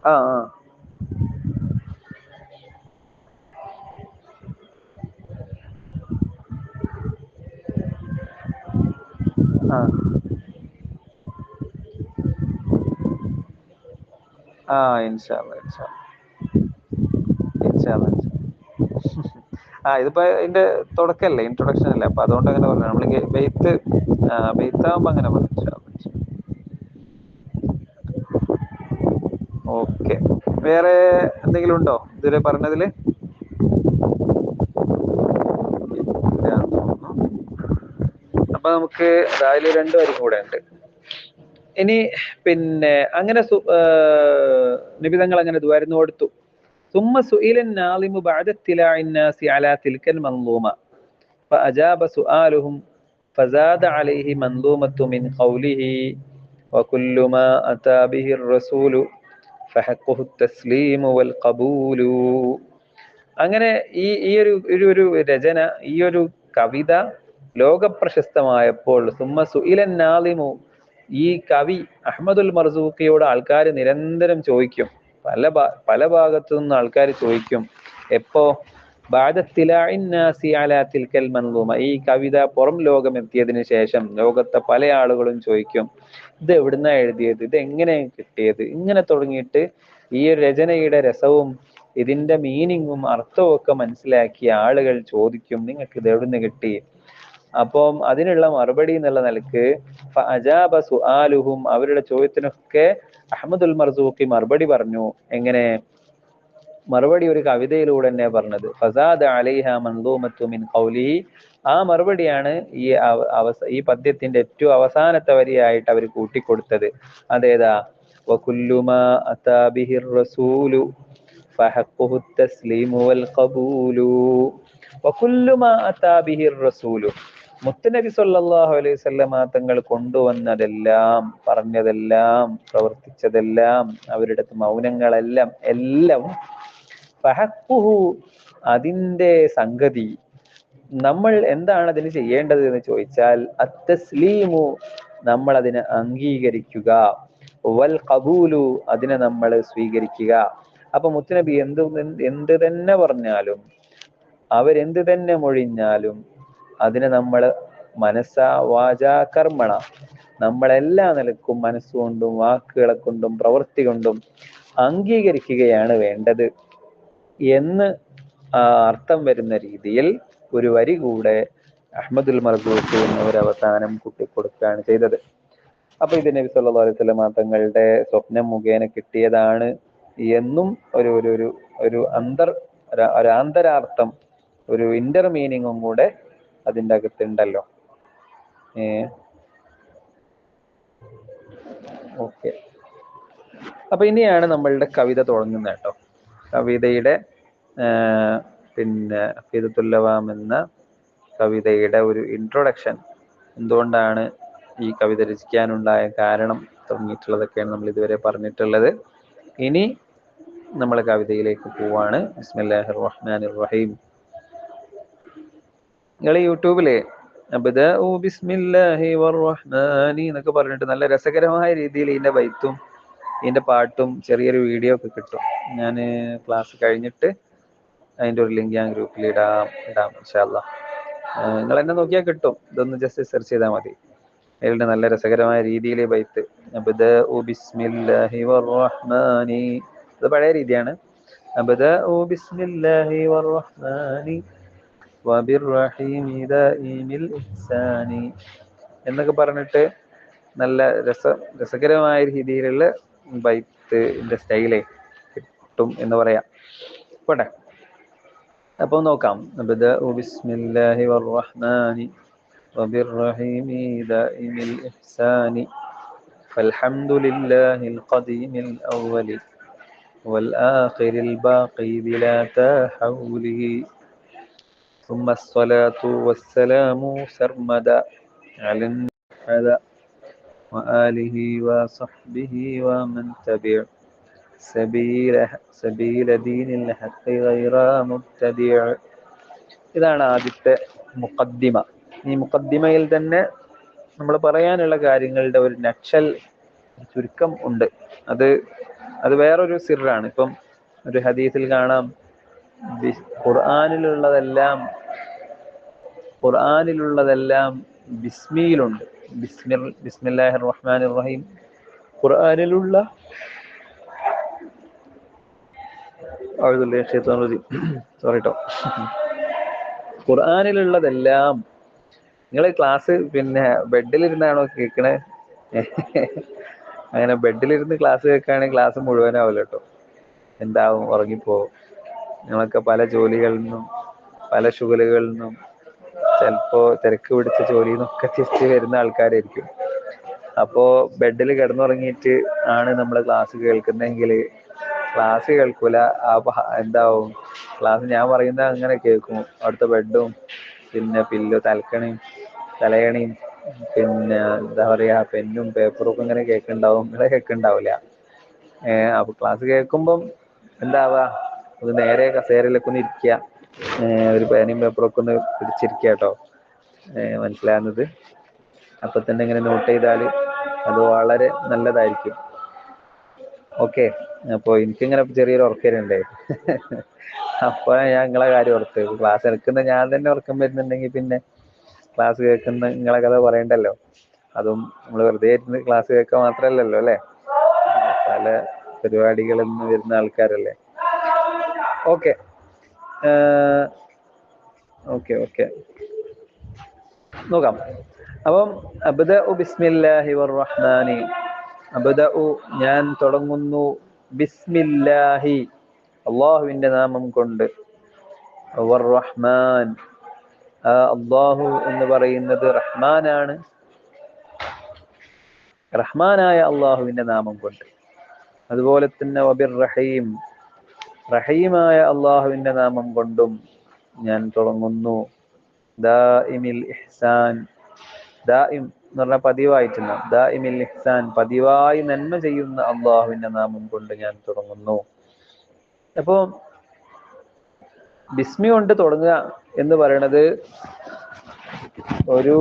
ആ ആ ആ ഇൻഷാ അല്ലാഹ് ഇതിപ്പോ ഇതിന്റെ തുടക്കല്ലേ, ഇൻട്രൊഡക്ഷൻ അല്ലേ? അപ്പൊ അതുകൊണ്ട് അങ്ങനെ പറഞ്ഞു. നമ്മൾ ബെയ്ത്താകുമ്പോ അങ്ങനെ പറഞ്ഞു. ഓക്കെ, വേറെ എന്തെങ്കിലും ഉണ്ടോ ഇതുവരെ പറഞ്ഞതില്? അപ്പൊ നമുക്ക് അതിൽ രണ്ടു വരി കൂടെ ഉണ്ട്. ഇനി പിന്നെ അങ്ങനെ നിബിധങ്ങൾ അങ്ങനെ ദ്വാരുന്നു കൊടുത്തു. ثم سئل الناظم بعد اطلاع الناس على تلك المنظومة فأجاب سؤالهم فزاد عليه منظومة من قوله وكل ما أتى به الرسول فحقه التسليم والقبول. അങ്ങനെ ഈ ഒരു രചന, ഈ ഒരു കവിത ലോകപ്രശസ്തമായപ്പോൾ സുമ്മ സുഇലൻ നാളിമു, ഈ കവി അഹ്മദുൽ മർസൂഖിയോട് ആൾക്കാർ നിരന്തരം ചോദിക്കും. പല ഭാഗത്തു നിന്ന് ആൾക്കാർ ചോദിക്കും. എപ്പോ? ഈ കവിത പുറം ലോകം എത്തിയതിനു ശേഷം ലോകത്തെ പല ആളുകളും ചോദിക്കും, ഇത് എവിടുന്നാ എഴുതിയത്, ഇത് എങ്ങനെ കിട്ടിയത്? ഇങ്ങനെ തുടങ്ങിയിട്ട് ഈ ഒരു രചനയുടെ രസവും ഇതിന്റെ മീനിങ്ങും അർത്ഥവും ഒക്കെ മനസ്സിലാക്കിയ ആളുകൾ ചോദിക്കും, നിങ്ങൾക്ക് ഇത് എവിടുന്ന് കിട്ടി? അപ്പം അതിനുള്ള മറുപടി എന്നുള്ള നിലക്ക് അജാബ സുആലുഹും, അവരുടെ ചോദ്യത്തിനൊക്കെ അഹ്മദുൽ മർസൂഖി മറുപടി പറഞ്ഞു. എങ്ങനെ? മറുപടി ഒരു കവിതയിലൂടെ തന്നെ പറഞ്ഞത്. ഫസാദ അലൈഹ മൻദൂമത്തു മിൻ ഖൗലിഹി, ആ മറുപടിയാണ് ഈ പദ്യത്തിന്റെ ഏറ്റവും അവസാനത്തെ വരിയായിട്ട് അവർ കൂട്ടിക്കൊടുത്തത്. അതേതാ? വകുല്ലു മാ അതാ ബിഹിർ റസൂലു ഫഹഖുഹു തസ്ലീമു വൽ ഖബൂലു. വകുല്ലു മാ അതാ ബിഹിർ റസൂലു, മുത്തുനബി സല്ലല്ലാഹു അലൈഹി വസല്ലമ തങ്ങൾ കൊണ്ടുവന്നതെല്ലാം, പറഞ്ഞതെല്ലാം, പ്രവർത്തിച്ചതെല്ലാം, അവരുടെ മൗനങ്ങളെല്ലാം എല്ലാം ഫഹഖുഹു, അതിന്റെ സംഗതി, നമ്മൾ എന്താണ് അതിന് ചെയ്യേണ്ടത് എന്ന് ചോദിച്ചാൽ അത്തസ്ലീമു, നമ്മൾ അതിനെ അംഗീകരിക്കുക, വൽ ഖബൂലു, അതിനെ നമ്മൾ സ്വീകരിക്കുക. അപ്പൊ മുത്തുനബി എന്ത് തന്നെ പറഞ്ഞാലും, അവരെന്ത് തന്നെ മൊഴിഞ്ഞാലും അതിനെ നമ്മൾ മനസ്സാ വാചാ കർമ്മണ, നമ്മളെല്ലാ നിലക്കും മനസ്സുകൊണ്ടും വാക്കുകളെ കൊണ്ടും പ്രവൃത്തി കൊണ്ടും അംഗീകരിക്കുകയാണ് വേണ്ടത് എന്ന് അർത്ഥം വരുന്ന രീതിയിൽ ഒരു വരി കൂടെ അഹ്മദുൽ മർസൂഖി എന്നവർ അവസാനം കൂട്ടിക്കൊടുക്കുകയാണ് ചെയ്തത്. അപ്പൊ ഇത് നബി സല്ലല്ലാഹു അലൈഹി വസല്ലം തങ്ങളുടെ സ്വപ്നം മുഖേന കിട്ടിയതാണ് എന്നും ഒരു ആന്തരാർത്ഥം, ഒരു ഇന്റർ മീനിങ്ങും കൂടെ അതിൻ്റെ അകത്തുണ്ടല്ലോ. ഓക്കെ, അപ്പൊ ഇനിയാണ് നമ്മളുടെ കവിത തുടങ്ങുന്നത് കേട്ടോ. കവിതയുടെ പിന്നെ ഹഫീദത്തുൽ ലവാം എന്ന കവിതയുടെ ഒരു ഇൻട്രൊഡക്ഷൻ, എന്തുകൊണ്ടാണ് ഈ കവിത രചിക്കാനുണ്ടായ കാരണം തുടങ്ങിയിട്ടുള്ളതൊക്കെയാണ് നമ്മൾ ഇതുവരെ പറഞ്ഞിട്ടുള്ളത്. ഇനി നമ്മൾ കവിതയിലേക്ക് പോവാണ്. ബിസ്മില്ലാഹിർ റഹ്മാനിർ റഹീം. നിങ്ങൾ യൂട്യൂബിലെ അബ്ദഉ ബിസ്മില്ലാഹി വറഹ്മാനി എന്നൊക്കെ പറഞ്ഞിട്ട് നല്ല രസകരമായ രീതിയിൽ ഇതിന്റെ ബൈത്തും ഇതിന്റെ പാട്ടും ചെറിയൊരു വീഡിയോ ഒക്കെ കിട്ടും. ഞാൻ ക്ലാസ് കഴിഞ്ഞിട്ട് അതിന്റെ ഒരു ലിങ്ക് ഞാൻ ഗ്രൂപ്പിൽ ഇടാം ഇൻഷാ അല്ലാഹ്. നിങ്ങൾ എന്നെ നോക്കിയാൽ കിട്ടും, ഇതൊന്ന് ജസ്റ്റ് സെർച്ച് ചെയ്താൽ മതി. അതിലുണ്ട് നല്ല രസകരമായ രീതിയിൽ ബൈത്ത്. അബ്ദഉ ബിസ്മില്ലാഹി വറഹ്മാനി, ഇത് പഴയ രീതിയാണ്. അബ്ദഉ ബിസ്മില്ലാഹി വറഹ്മാനി വബിർറഹീമി ദാഇമിൽ ഇഹ്സാനി എന്നൊക്കെ പറഞ്ഞിട്ട് നല്ല രസകരമായ രീതിയിലുള്ള ബൈത്തിന്റെ സ്റ്റൈലേ കിട്ടും എന്ന് പറയാം. പോട്ടെ, അപ്പോൾ നോക്കാം. അബ്ദഉ ബിസ്മില്ലാഹി വറഹ്മാനി വബിർറഹീമി ദാഇമിൽ ഇഹ്സാനി ഫൽഹംദുലില്ലാഹിൽ ഖദീമിൽ അവ്വലി വൽആഖിരിൽ ബാഖി ബിലാ തഹൗലി ثم الصلاة والسلام سرمدا على النبي وآله وصحبه ومن تبع سبيل دين الحق غير مبتدع. ഇതാണ് ആദ്യത്തെ മുഖദ്ദിമ. ഈ മുഖദ്ദിമയിൽ തന്നെ നമ്മൾ പറയാനുള്ള കാര്യങ്ങളുടെ ഒരു നക്ഷൽ ചുരുക്കം ഉണ്ട്. അത് വേറൊരു സിറാണ്. ഇപ്പം ഒരു ഹദീസിൽ കാണാം, ഖുർആനിലുള്ളതെല്ലാം ബിസ്മിയിലുണ്ട്. ബിസ്മില്ലാഹിർ റഹ്മാനിർ റഹീം ഖുർആനിലുള്ള ഖുർആനിലുള്ളതെല്ലാം. നിങ്ങൾ ക്ലാസ് പിന്നെ ബെഡിലിരുന്നാണോ കേൾക്കണേ? അങ്ങനെ ബെഡിലിരുന്ന് ക്ലാസ് കേൾക്കുകയാണെങ്കിൽ ക്ലാസ് മുഴുവനാവില്ല കേട്ടോ, എന്താവും, ഉറങ്ങിപ്പോവും. ഞങ്ങളൊക്കെ പല ജോലികളിൽ നിന്നും പല ശുഗലുകളിൽ നിന്നും ചിലപ്പോ തിരക്ക് പിടിച്ച ജോലിയിൽ നിന്നൊക്കെ തിരിച്ച് വരുന്ന ആൾക്കാരായിരിക്കും. അപ്പോ ബെഡിൽ കിടന്നുറങ്ങിയിട്ട് ആണ് നമ്മൾ ക്ലാസ് കേൾക്കുന്നെങ്കിൽ ക്ലാസ് കേൾക്കൂല. എന്താവും, ക്ലാസ് ഞാൻ പറയുന്നത് അങ്ങനെ കേൾക്കും. അവിടുത്തെ ബെഡും പിന്നെ പില്ലോ തലയണിയും പിന്നെ എന്താ പറയാ പെന്നും പേപ്പറും ഒക്കെ ഇങ്ങനെ കേൾക്കുന്നുണ്ടാവും. നിങ്ങളെ കേൾക്കുന്നുണ്ടാവില്ല. അപ്പൊ ക്ലാസ് കേൾക്കുമ്പം എന്താവാ, ഒന്ന് നേരെ കസേരയിലൊക്കെ ഒന്ന് ഇരിക്കുക, ഒരു പേനയും പേപ്പറൊക്കെ ഒന്ന് പിടിച്ചിരിക്കുക കേട്ടോ. മനസ്സിലാകുന്നത് അപ്പൊ തന്നെ ഇങ്ങനെ നോട്ട് ചെയ്താൽ അത് വളരെ നല്ലതായിരിക്കും. ഓക്കെ, അപ്പോൾ എനിക്കിങ്ങനെ ചെറിയൊരു ഉറക്കരുണ്ടേ. അപ്പൊ ഞാൻ നിങ്ങളെ കാര്യം ഓർത്ത്, ക്ലാസ് എടുക്കുന്ന ഞാൻ തന്നെ ഉറക്കം വരുന്നുണ്ടെങ്കിൽ പിന്നെ ക്ലാസ് കേൾക്കുന്ന നിങ്ങളെ കഥ പറയണ്ടല്ലോ. അതും നമ്മൾ വെറുതെ ഇരുന്ന് ക്ലാസ് കേൾക്കുക മാത്രമല്ലല്ലോ അല്ലേ, പല പരിപാടികളിൽ നിന്ന് വരുന്ന ആൾക്കാരല്ലേ. ഓക്കെ ഓക്കെ നോക്കാം. അപ്പം അബ്ദഉ ബിസ്മില്ലാഹി വറഹ്മാനി, അബ്ദഉ ഞാൻ തുടങ്ങുന്നു, ബിസ്മില്ലാഹി അള്ളാഹുവിന്റെ നാമം കൊണ്ട്, വറഹ്മാൻ അള്ളാഹു എന്ന് പറയുന്നത് റഹ്മാനാണ്, റഹ്മാനായ അള്ളാഹുവിന്റെ നാമം കൊണ്ട്. അതുപോലെ തന്നെ വബിർറഹീം റഹീമായ അള്ളാഹുവിന്റെ നാമം കൊണ്ടും ഞാൻ തുടങ്ങുന്നു. ദാഇമിൽ ഇഹ്സാൻ, ദാഇം എന്ന് പറഞ്ഞാൽ പതിവായിട്ടുള്ള, ദാഇമിൽ ഇഹ്സാൻ പതിവായി നന്മ ചെയ്യുന്ന അള്ളാഹുവിന്റെ നാമം കൊണ്ട് ഞാൻ തുടങ്ങുന്നു. അപ്പോ ബിസ്മി കൊണ്ട് തുടങ്ങുക എന്ന് പറയുന്നത് ഒരു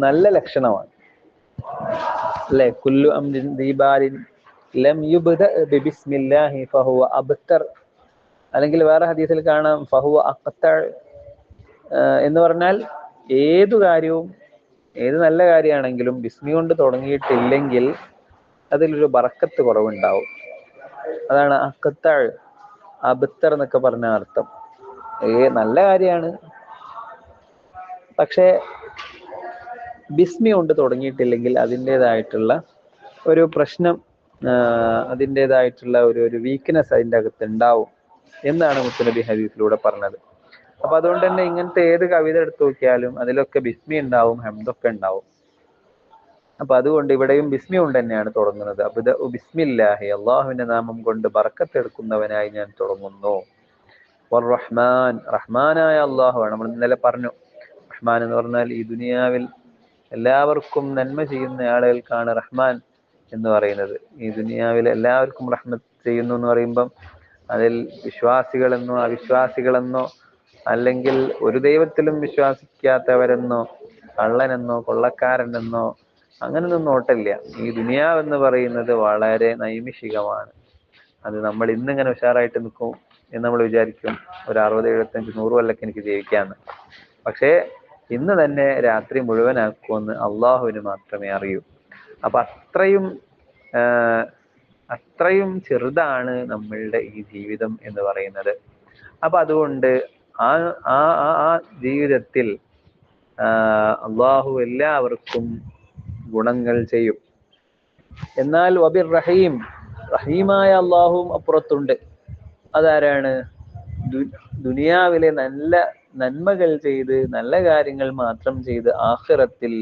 നല്ല ലക്ഷണമാണ് അല്ലെ. കുല്ലു അംരിൻ ദീബാലിൻ ലം യുബ്ദ ബിസ്മില്ലാഹി ഫഹുവ അബ്തർ, അല്ലെങ്കിൽ വേറെ ഹദീസിൽ കാണാം ഫഹുവ അഖ്തർ എന്ന് പറഞ്ഞാൽ ഏത് കാര്യവും, ഏത് നല്ല കാര്യമാണെങ്കിലും ബിസ്മി കൊണ്ട് തുടങ്ങിയിട്ടില്ലെങ്കിൽ അതിലൊരു ബറക്കത്ത് കുറവുണ്ടാവും. അതാണ് അഖ്തർ അബ്തർ എന്നൊക്കെ പറഞ്ഞ അർത്ഥം. നല്ല കാര്യമാണ്, പക്ഷെ ബിസ്മി കൊണ്ട് തുടങ്ങിയിട്ടില്ലെങ്കിൽ അതിൻ്റെതായിട്ടുള്ള ഒരു പ്രശ്നം, അതിൻ്റെതായിട്ടുള്ള ഒരു വീക്ക്നെസ് അതിൻ്റെ അകത്ത് ഉണ്ടാവും എന്നാണ് മുത്തുനബി ഹദീസിലൂടെ പറഞ്ഞത്. അപ്പൊ അതുകൊണ്ട് തന്നെ ഇങ്ങനത്തെ ഏത് കവിത എടുത്തു നോക്കിയാലും അതിലൊക്കെ ബിസ്മി ഉണ്ടാവും, ഹംദൊക്കെ ഉണ്ടാവും. അപ്പൊ അതുകൊണ്ട് ഇവിടെയും ബിസ്മി കൊണ്ട് തന്നെയാണ് തുടങ്ങുന്നത്. അബ്ദഉ ബിസ്മില്ലാഹി അള്ളാഹുവിന്റെ നാമം കൊണ്ട് ബറക്കത്ത് എടുക്കുന്നവനായി ഞാൻ തുടങ്ങുന്നു. വർ റഹ്മാൻ റഹ്മാനായ അള്ളാഹുവാണ്. നമ്മൾ ഇന്നലെ പറഞ്ഞു റഹ്മാൻ എന്ന് പറഞ്ഞാൽ ഈ ദുനിയാവിൽ എല്ലാവർക്കും നന്മ ചെയ്യുന്ന ആളുകൾക്കാണ് റഹ്മാൻ എന്ന് പറയുന്നത്. ഈ ദുനിയാവിൽ എല്ലാവർക്കും റഹ്മത്ത് ചെയ്യുന്നു എന്ന് പറയുമ്പം അതിൽ വിശ്വാസികളെന്നോ അവിശ്വാസികളെന്നോ അല്ലെങ്കിൽ ഒരു ദൈവത്തിലും വിശ്വസിക്കാത്തവരെന്നോ കള്ളനെന്നോ കൊള്ളക്കാരനെന്നോ അങ്ങനൊന്നും നോട്ടില്ല. ഈ ദുനിയാവെന്ന് പറയുന്നത് വളരെ നൈമിഷികമാണ്. അത് നമ്മൾ ഇന്നിങ്ങനെ ഉഷാറായിട്ട് നിൽക്കും എന്ന് നമ്മൾ വിചാരിക്കും, ഒരു 60, 75, 100 കൊല്ലൊക്കെ എനിക്ക് ജീവിക്കാന്ന്. പക്ഷേ ഇന്ന് തന്നെ രാത്രി മുഴുവനാക്കുമെന്ന് അള്ളാഹുവിന് മാത്രമേ അറിയൂ. അപ്പൊ അത്രയും ചെറുതാണ് നമ്മളുടെ ഈ ജീവിതം എന്ന് പറയുന്നത്. അപ്പൊ അതുകൊണ്ട് ആ ആ ആ ജീവിതത്തിൽ അള്ളാഹു എല്ലാവർക്കും ഗുണങ്ങൾ ചെയ്യും. എന്നാൽ വബിർ റഹീം, റഹീമായ അള്ളാഹുവും അപ്പുറത്തുണ്ട്. അതാരാണ്? ദുനിയാവിലെ നന്മകൾ ചെയ്ത് നല്ല കാര്യങ്ങൾ മാത്രം ചെയ്ത് ആഖിറത്തിൽ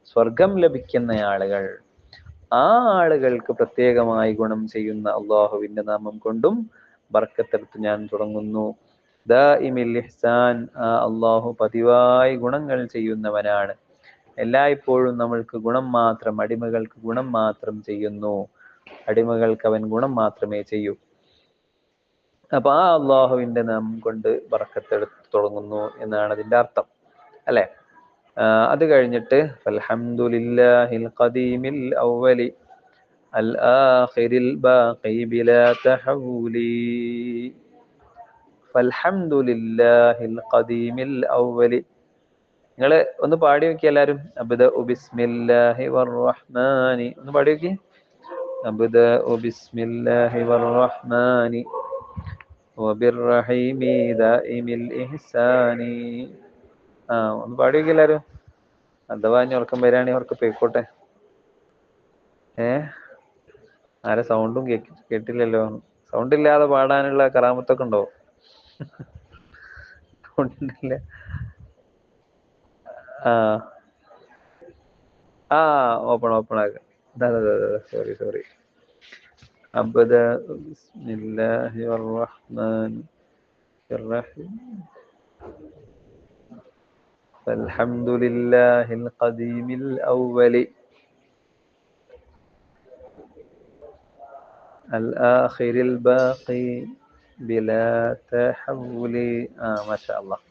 സ്വർഗം ലഭിക്കുന്ന ആളുകൾ, ആ ആളുകൾക്ക് പ്രത്യേകമായി ഗുണം ചെയ്യുന്ന അള്ളാഹുവിന്റെ നാമം കൊണ്ടും ബർക്കത്തെടുത്ത് ഞാൻ തുടങ്ങുന്നു. ദാഇമിൽ ഇഹ്സാൻ, അള്ളാഹു പതിവായി ഗുണങ്ങൾ ചെയ്യുന്നവനാണ്. എല്ലായ്പ്പോഴും നമ്മൾക്ക് ഗുണം മാത്രം, അടിമകൾക്ക് ഗുണം മാത്രം ചെയ്യുന്നു. അടിമകൾക്ക് അവൻ ഗുണം മാത്രമേ ചെയ്യൂ. അപ്പൊ ആ അള്ളാഹുവിന്റെ നാമം കൊണ്ട് ബർക്കത്തെടുത്ത് തുടങ്ങുന്നു എന്നാണ് അതിന്റെ അർത്ഥം, അല്ലെ? അത് കഴിഞ്ഞിട്ട് അൽഹംദുലില്ലാഹിൽ ഖദീമിൽ അവ്വലി അൽ ആഖിരിൽ ബാഖി ബിലാ തഹവ്വുലി. ഫൽഹംദുലില്ലാഹിൽ ഖദീമിൽ അവ്വലി. നിങ്ങൾ ഒന്ന് പാടി നോക്കി എല്ലാരും. അബ്ദഉ ബിസ്മില്ലാഹി വർ-റഹ്മാനി. ഒന്ന് പാടി നോക്കി. അബ്ദഉ ബിസ്മില്ലാഹി വർ-റഹ്മാനി വബിർ-റഹീമി ദാഇമിൽ ഇഹ്സാനി. ഒന്ന് പാടി നോക്കി എല്ലാരും. അഥവാ ഇനി ഉറക്കം വരികയാണെങ്കിൽ അവർക്ക് പോയിക്കോട്ടെ. ആരെ സൗണ്ടും കേട്ടില്ലല്ലോ. സൗണ്ട് ഇല്ലാതെ പാടാനുള്ള കറാമത്തൊക്കെ ഉണ്ടോ? സൗണ്ടില്ല. ഓപ്പൺ ആക്കാം. സോറി. അബ്ദഉ ബിസ്മില്ലാഹി വർ-റഹ്മാനി വർ-റഹീം ഫൽഹംദുലില്ലാഹിൽ ഖദീമിൽ അവ്വലി അൽ ആഖിരിൽ ബാഖി ബിലാ തഹവ്വുലി. മാഷാ അല്ലാഹ്.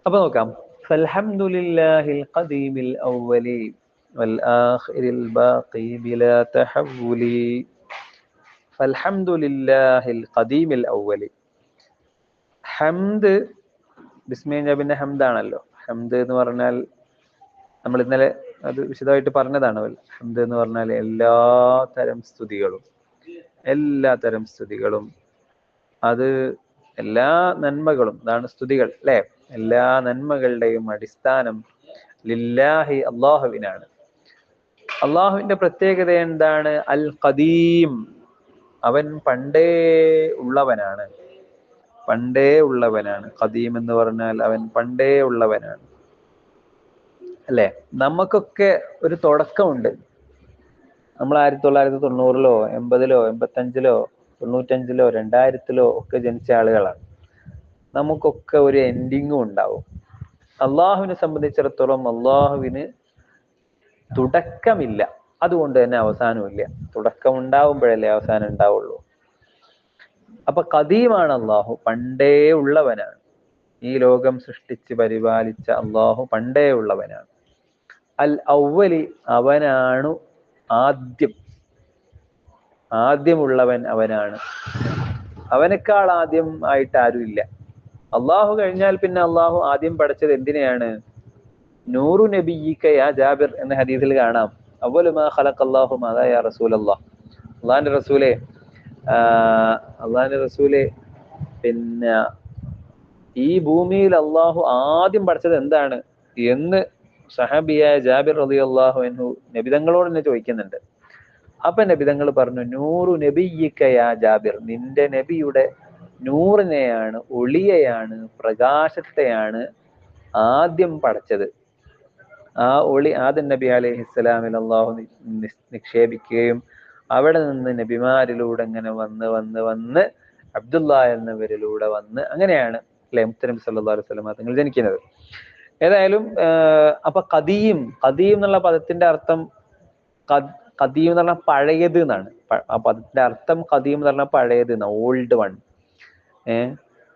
അപ്പൊ നോക്കാം. ഫൽഹംദുലില്ലാഹിൽ ഖദീമിൽ അവ്വലി വൽ ആഖിരിൽ ബാഖി ബിലാ തഹവ്വുലി. ഫൽഹംദുലില്ലാഹിൽ ഖദീമിൽ അവ്വലി. ഹംദ് ബിസ്മി പിന്നെ ഹംദാണല്ലോ. ഹംദ് എന്ന് പറഞ്ഞാൽ നമ്മൾ ഇന്നലെ അത് വിശദമായിട്ട് പറഞ്ഞതാണ്. ഹംദ് എന്ന് പറഞ്ഞാൽ എല്ലാതരം സ്തുതികളും അത് എല്ലാ നന്മകളും, അതാണ് സ്തുതികൾ, അല്ലെ? എല്ലാ നന്മകളുടെയും അടിസ്ഥാനം ലില്ലാഹി, അള്ളാഹുവിനാണ്. അള്ളാഹുവിന്റെ പ്രത്യേകത എന്താണ്? അൽ ഖദീം, അവൻ പണ്ടേ ഉള്ളവനാണ്. ഖദീം എന്ന് പറഞ്ഞാൽ അവൻ പണ്ടേ ഉള്ളവനാണ്, അല്ലെ? നമുക്കൊക്കെ ഒരു തുടക്കമുണ്ട്. നമ്മൾ 1990-ലോ 80-ലോ 85-ലോ 95-ലോ 2000-ലോ ഒക്കെ ജനിച്ച ആളുകളാണ്. നമുക്കൊക്കെ ഒരു എൻഡിങ്ങും ഉണ്ടാവും. അള്ളാഹുവിനെ സംബന്ധിച്ചിടത്തോളം അള്ളാഹുവിന് തുടക്കമില്ല, അതുകൊണ്ട് തന്നെ അവസാനമില്ല. തുടക്കം ഉണ്ടാവുമ്പോഴല്ലേ അവസാനം ഉണ്ടാവുള്ളൂ. അപ്പൊ ഖദീമാണ് അള്ളാഹു, പണ്ടേ ഉള്ളവനാണ്. ഈ ലോകം സൃഷ്ടിച്ച് പരിപാലിച്ച അള്ളാഹു പണ്ടേ ഉള്ളവനാണ്. അൽ അവ്വലി, അവനാണ് ആദ്യമുള്ളവൻ അവനാണ്. അവനേക്കാൾ ആദ്യം ആയിട്ട് ആരുമില്ല. അള്ളാഹു കഴിഞ്ഞാൽ പിന്നെ അള്ളാഹു ആദ്യം പഠിച്ചത് എന്തിനെയാണ്? നൂറു നബിയിക യാ ജാബിർ എന്ന ഹദീസിൽ കാണാം. അവ്വലു മാ ഖലഖല്ലാഹു മാദാ യാ റസൂലല്ലാഹ്. അള്ളാഹിന്റെ റസൂലെ പിന്നെ ഈ ഭൂമിയിൽ അള്ളാഹു ആദ്യം പഠിച്ചത് എന്താണ് എന്ന് സഹാബിയായ ജാബിർ റളിയല്ലാഹു അൻഹു നബിതങ്ങളോട് തന്നെ ചോദിക്കുന്നുണ്ട്. അപ്പൊ നബിതങ്ങൾ പറഞ്ഞു, നൂറു നബിയിക യാ ജാബിർ, നിന്റെ നബിയുടെ നൂറിനെയാണ്, ഒളിയെയാണ്, പ്രകാശത്തെയാണ് ആദ്യം പഠിച്ചത്. ആ ഒളി ആദം നബി അലൈഹിസ്സലാമിൽ അള്ളാഹു നിക്ഷേപിക്കുകയും അവിടെ നിന്ന് നബിമാരിലൂടെ ഇങ്ങനെ വന്ന് അബ്ദുള്ള എന്നവരിലൂടെ വന്ന് അങ്ങനെയാണ് അല്ലെ, മുത്തനബി സല്ലല്ലാഹു അലൈഹി വസല്ലം തങ്ങൾ ജനിക്കുന്നത്. ഏതായാലും അപ്പൊ ഖദീം എന്നുള്ള പദത്തിന്റെ അർത്ഥം ഖദീം എന്ന് പറഞ്ഞാൽ പഴയത് എന്നാണ്. ആ പദത്തിന്റെ അർത്ഥം ഖദീം എന്ന് പറഞ്ഞാൽ പഴയത് എന്നാണ്, ഓൾഡ് വൺ.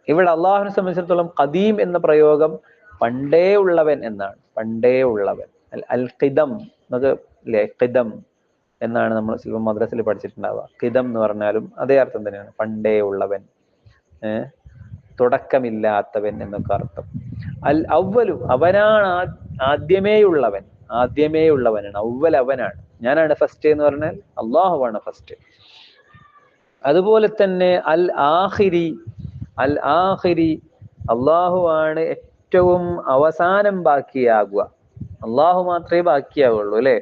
ഇവിടെ അള്ളാഹുവിനെ സംബന്ധിച്ചിടത്തോളം ഖദീം എന്ന പ്രയോഗം പണ്ടേ ഉള്ളവൻ എന്നാണ്. പണ്ടേ ഉള്ളവൻ, അൽ ഖിദം എന്നൊക്കെ അല്ലെ, ഖിദം എന്നാണ് നമ്മൾ ചിലപ്പോൾ മദ്രസയിൽ പഠിച്ചിട്ടുണ്ടാവുക. ഖിദം എന്ന് പറഞ്ഞാലും അതേ അർത്ഥം തന്നെയാണ്, പണ്ടേ ഉള്ളവൻ, തുടക്കമില്ലാത്തവൻ എന്നൊക്കെ അർത്ഥം. അൽ അവ്വലു, അവനാണ് ആദ്യമേ ഉള്ളവനാണ്. അവ്വൽ അവനാണ്, ഞാനാണ് ഫസ്റ്റ് എന്ന് പറഞ്ഞാൽ അള്ളാഹുവാണ് ഫസ്റ്റ്. അതുപോലെ തന്നെ അൽ ആഖിരി, അള്ളാഹുവാണ് ഏറ്റവും അവസാനം ബാക്കിയാകുക. അള്ളാഹു മാത്രമേ ബാക്കിയാവുള്ളൂ അല്ലെ.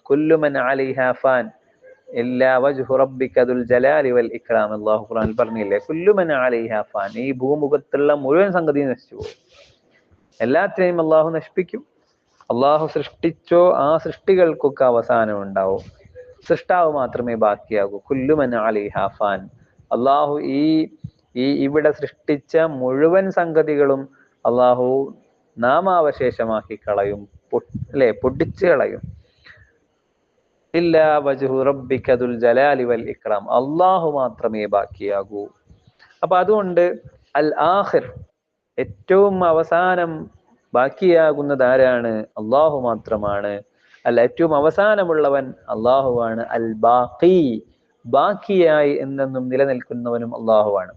കുല്ലു മൻ അലൈഹാ ഫാൻ ഇല്ലാ വജ്ഹു റബ്ബിക ദുൽ ജലാലി വൽ ഇക്റാം. അല്ലാഹു ഖുർആനിൽ പറഞ്ഞില്ലേ, കുല്ലു മൻ അലൈഹാ ഫാൻ, ഈ ഭൂമുഖത്തുള്ള മുഴുവൻ സംഗതിയും നശിച്ചു പോകും, എല്ലാത്തിനെയും അള്ളാഹു നശിപ്പിക്കും. അള്ളാഹു സൃഷ്ടിച്ചോ ആ സൃഷ്ടികൾക്കൊക്കെ അവസാനം ഉണ്ടാവും, സൃഷ്ടാവ് മാത്രമേ ബാക്കിയാകൂ. കുല്ലു മൻ അലൈഹാ ഫാൻ, അള്ളാഹു ഈ ഇവിടെ സൃഷ്ടിച്ച മുഴുവൻ സംഗതികളും അള്ളാഹു നാമാവശേഷമാക്കി കളയും, അല്ലെ, പൊട്ടിച്ചു കളയും. ഇല്ലാ വജ്ഹു റബ്ബിക ദുൽ ജലാലി വൽ ഇക്റാം, അള്ളാഹു മാത്രമേ ബാക്കിയാകൂ. അപ്പൊ അതുകൊണ്ട് അൽ ആഖിർ, ഏറ്റവും അവസാനം ബാക്കിയാകുന്നത് ആരാണ്? അള്ളാഹു മാത്രമാണ്. ഏറ്റവും അവസാനമുള്ളവൻ അള്ളാഹുവാണ്. അൽ ബാഖി, ബാക്കിയായി എന്നെന്നും നിലനിൽക്കുന്നവനും അള്ളാഹുവാണ്.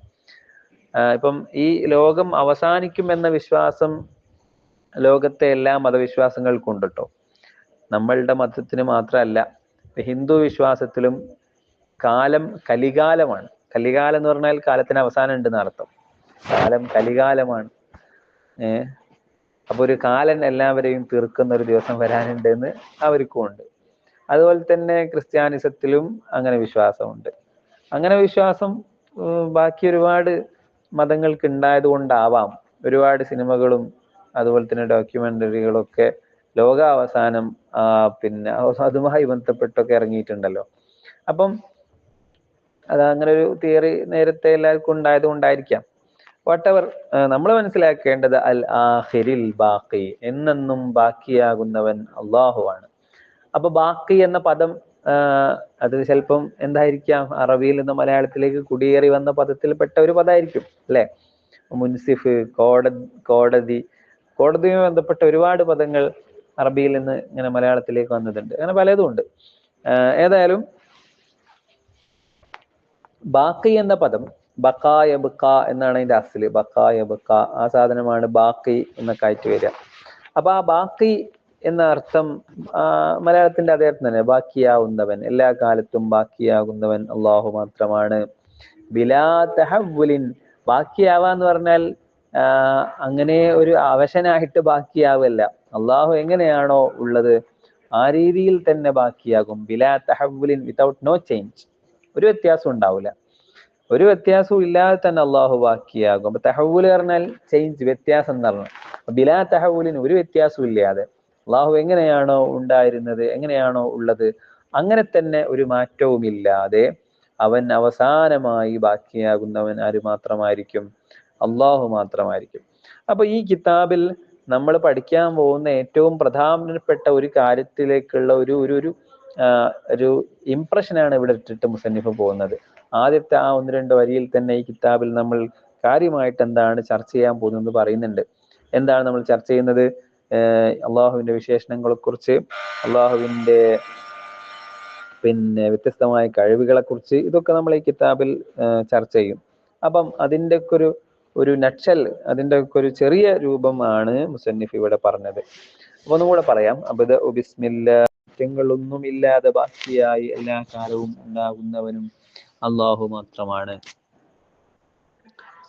ഇപ്പം ഈ ലോകം അവസാനിക്കും എന്ന വിശ്വാസം ലോകത്തെ എല്ലാ മതവിശ്വാസങ്ങൾക്കും ഉണ്ട് കേട്ടോ. നമ്മളുടെ മതത്തിന് മാത്രമല്ല, ഹിന്ദു വിശ്വാസത്തിലും കാലം കലികാലമാണ്. കലികാലം എന്ന് പറഞ്ഞാൽ കാലത്തിന് അവസാനം ഉണ്ടെന്ന് അർത്ഥം. കാലം കലികാലമാണ്. അപ്പൊ ഒരു കാലൻ എല്ലാവരെയും തീർക്കുന്ന ഒരു ദിവസം വരാനുണ്ട് എന്ന് അവർക്കും ഉണ്ട്. അതുപോലെ തന്നെ ക്രിസ്ത്യാനിസത്തിലും അങ്ങനെ വിശ്വാസമുണ്ട്. അങ്ങനെ വിശ്വാസം ബാക്കി ഒരുപാട് മതങ്ങൾക്ക് ഉണ്ടായത് കൊണ്ടാവാം ഒരുപാട് സിനിമകളും അതുപോലെ തന്നെ ഡോക്യുമെന്ററികളും ഒക്കെ ലോകാവസാനം പിന്നെ അതുമായി ബന്ധപ്പെട്ടൊക്കെ ഇറങ്ങിയിട്ടുണ്ടല്ലോ. അപ്പം അത് അങ്ങനെ ഒരു തിയറി നേരത്തെ എല്ലാവർക്കും ഉണ്ടായത് കൊണ്ടായിരിക്കാം. വാട്ടെവർ, നമ്മൾ മനസ്സിലാക്കേണ്ടത് അൽ ആഖിരിൽ ബാഖി, എന്നെന്നും ബാക്കിയാകുന്നവൻ അള്ളാഹുവാണ്. അപ്പൊ ബാക്കി എന്ന പദം അത് ചിലപ്പം എന്തായിരിക്കാം, അറബിയിൽ നിന്ന് മലയാളത്തിലേക്ക് കുടിയേറി വന്ന പദത്തിൽപ്പെട്ട ഒരു പദമായിരിക്കും അല്ലെ. മുൻസിഫ്, കോടതിയുമായി ബന്ധപ്പെട്ട ഒരുപാട് പദങ്ങൾ അറബിയിൽ നിന്ന് ഇങ്ങനെ മലയാളത്തിലേക്ക് വന്നിട്ടുണ്ട്. അങ്ങനെ പലതും ഉണ്ട്. ഏതായാലും ബാക്കി എന്ന പദം ബക്കായ ബക്ക എന്നാണ് അതിന്റെ അസ്ല്. ബക്കായ ബക്ക, ആ സാധനമാണ് ബാക്കി എന്നൊക്കെ ആയിട്ട് വരിക. അപ്പൊ ആ ബാക്കി എന്ന അർത്ഥം മലയാളത്തിന്റെ അതേ അർത്ഥം തന്നെ, ബാക്കിയാവുന്നവൻ, എല്ലാ കാലത്തും ബാക്കിയാകുന്നവൻ അള്ളാഹു മാത്രമാണ്. ബിലാ തഹവ്വുലിൻ, ബാക്കിയാവാന്ന് പറഞ്ഞാൽ അങ്ങനെ ഒരു അവശനായിട്ട് ബാക്കിയാവല്ല. അള്ളാഹു എങ്ങനെയാണോ ഉള്ളത് ആ രീതിയിൽ തന്നെ ബാക്കിയാകും. ബിലാ തഹവ്വുലിൻ, വിതൗട്ട് നോ ചേഞ്ച്, ഒരു വ്യത്യാസം ഉണ്ടാവില്ല. ഒരു വ്യത്യാസവും ഇല്ലാതെ തന്നെ അള്ളാഹു ബാക്കിയാകും. അപ്പൊ തഹവ്വുൽ പറഞ്ഞാൽ ചേഞ്ച്, വ്യത്യാസം എന്ന് പറഞ്ഞു. ബിലാ തഹവ്വുലിന്, ഒരു വ്യത്യാസവും ഇല്ലാതെ അള്ളാഹു എങ്ങനെയാണോ ഉണ്ടായിരുന്നത്, എങ്ങനെയാണോ ഉള്ളത്, അങ്ങനെ തന്നെ ഒരു മാറ്റവും ഇല്ലാതെ അവൻ അവസാനമായി ബാക്കിയാകുന്നവൻ ആര് മാത്രമായിരിക്കും? അള്ളാഹു മാത്രമായിരിക്കും. അപ്പൊ ഈ കിതാബിൽ നമ്മൾ പഠിക്കാൻ പോകുന്ന ഏറ്റവും പ്രധാനപ്പെട്ട ഒരു കാര്യത്തിലേക്കുള്ള ഒരു ഇംപ്രഷനാണ് ഇവിടെ ഇട്ടിട്ട് മുസന്നിഫ് പോകുന്നത്. ആദ്യത്തെ ആ 1-2 വരിയിൽ തന്നെ ഈ കിതാബിൽ നമ്മൾ കാര്യമായിട്ട് എന്താണ് ചർച്ച ചെയ്യാൻ പോകുന്നത് പറയുന്നുണ്ട്. എന്താണ് നമ്മൾ ചർച്ച ചെയ്യുന്നത്? അള്ളാഹുവിന്റെ വിശേഷണങ്ങളെ കുറിച്ച്, അള്ളാഹുവിന്റെ പിന്നെ വ്യത്യസ്തമായ കഴിവുകളെ കുറിച്ച്, ഇതൊക്കെ നമ്മൾ ഈ കിതാബിൽ ചർച്ച ചെയ്യും. അപ്പം അതിൻ്റെ ഒക്കെ ഒരു നട്ഷൽ, അതിൻ്റെ ഒക്കെ ഒരു ചെറിയ രൂപമാണ് മുസന്നിഫ് ഇവിടെ പറഞ്ഞത്. അപ്പൊ ഒന്നും കൂടെ പറയാം. അബ്ദഉ ബിസ്മില്ലാ, കുറ്റങ്ങളൊന്നുമില്ലാതെ ബാക്കിയായി എല്ലാ കാലവും ഉണ്ടാകുന്നവനും അള്ളാഹു മാത്രമാണ്.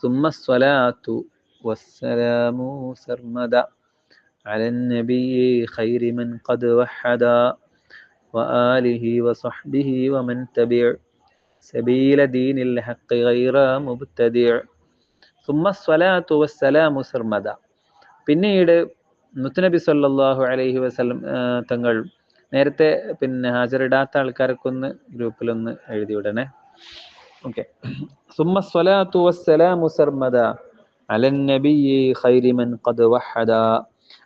സുമ്മ സ്വലാത്തു വസ്സലാമു സർമദ അലൻ നബിയ്യി ഖൈരി മൻ ഖദ് വഹദ വആലിഹി വസഹ്ബിഹി വമൻ തബിഅ സബീല ദീനിൽ ഹഖ് ഗൈറ മുബ്തദിഅ. സുമ്മ സ്വലാത്തു വസ്സലാമു സർമദ, പിന്നീട് മുത്തുനബി സല്ലല്ലാഹു അലൈഹി വസല്ലം തങ്ങൾ, നേരത്തെ പിന്നെ ഹാജറിടാത്ത ആൾക്കാരൊക്കെ ഒന്ന് ഗ്രൂപ്പിലൊന്ന് എഴുതി വിടണേ. ഓക്കെ. സുമ്മ സ്വലാത്തു വസ്സലാമു സർമദ അലൻ നബിയ്യി ഖൈരി മൻ ഖദ് വഹദ.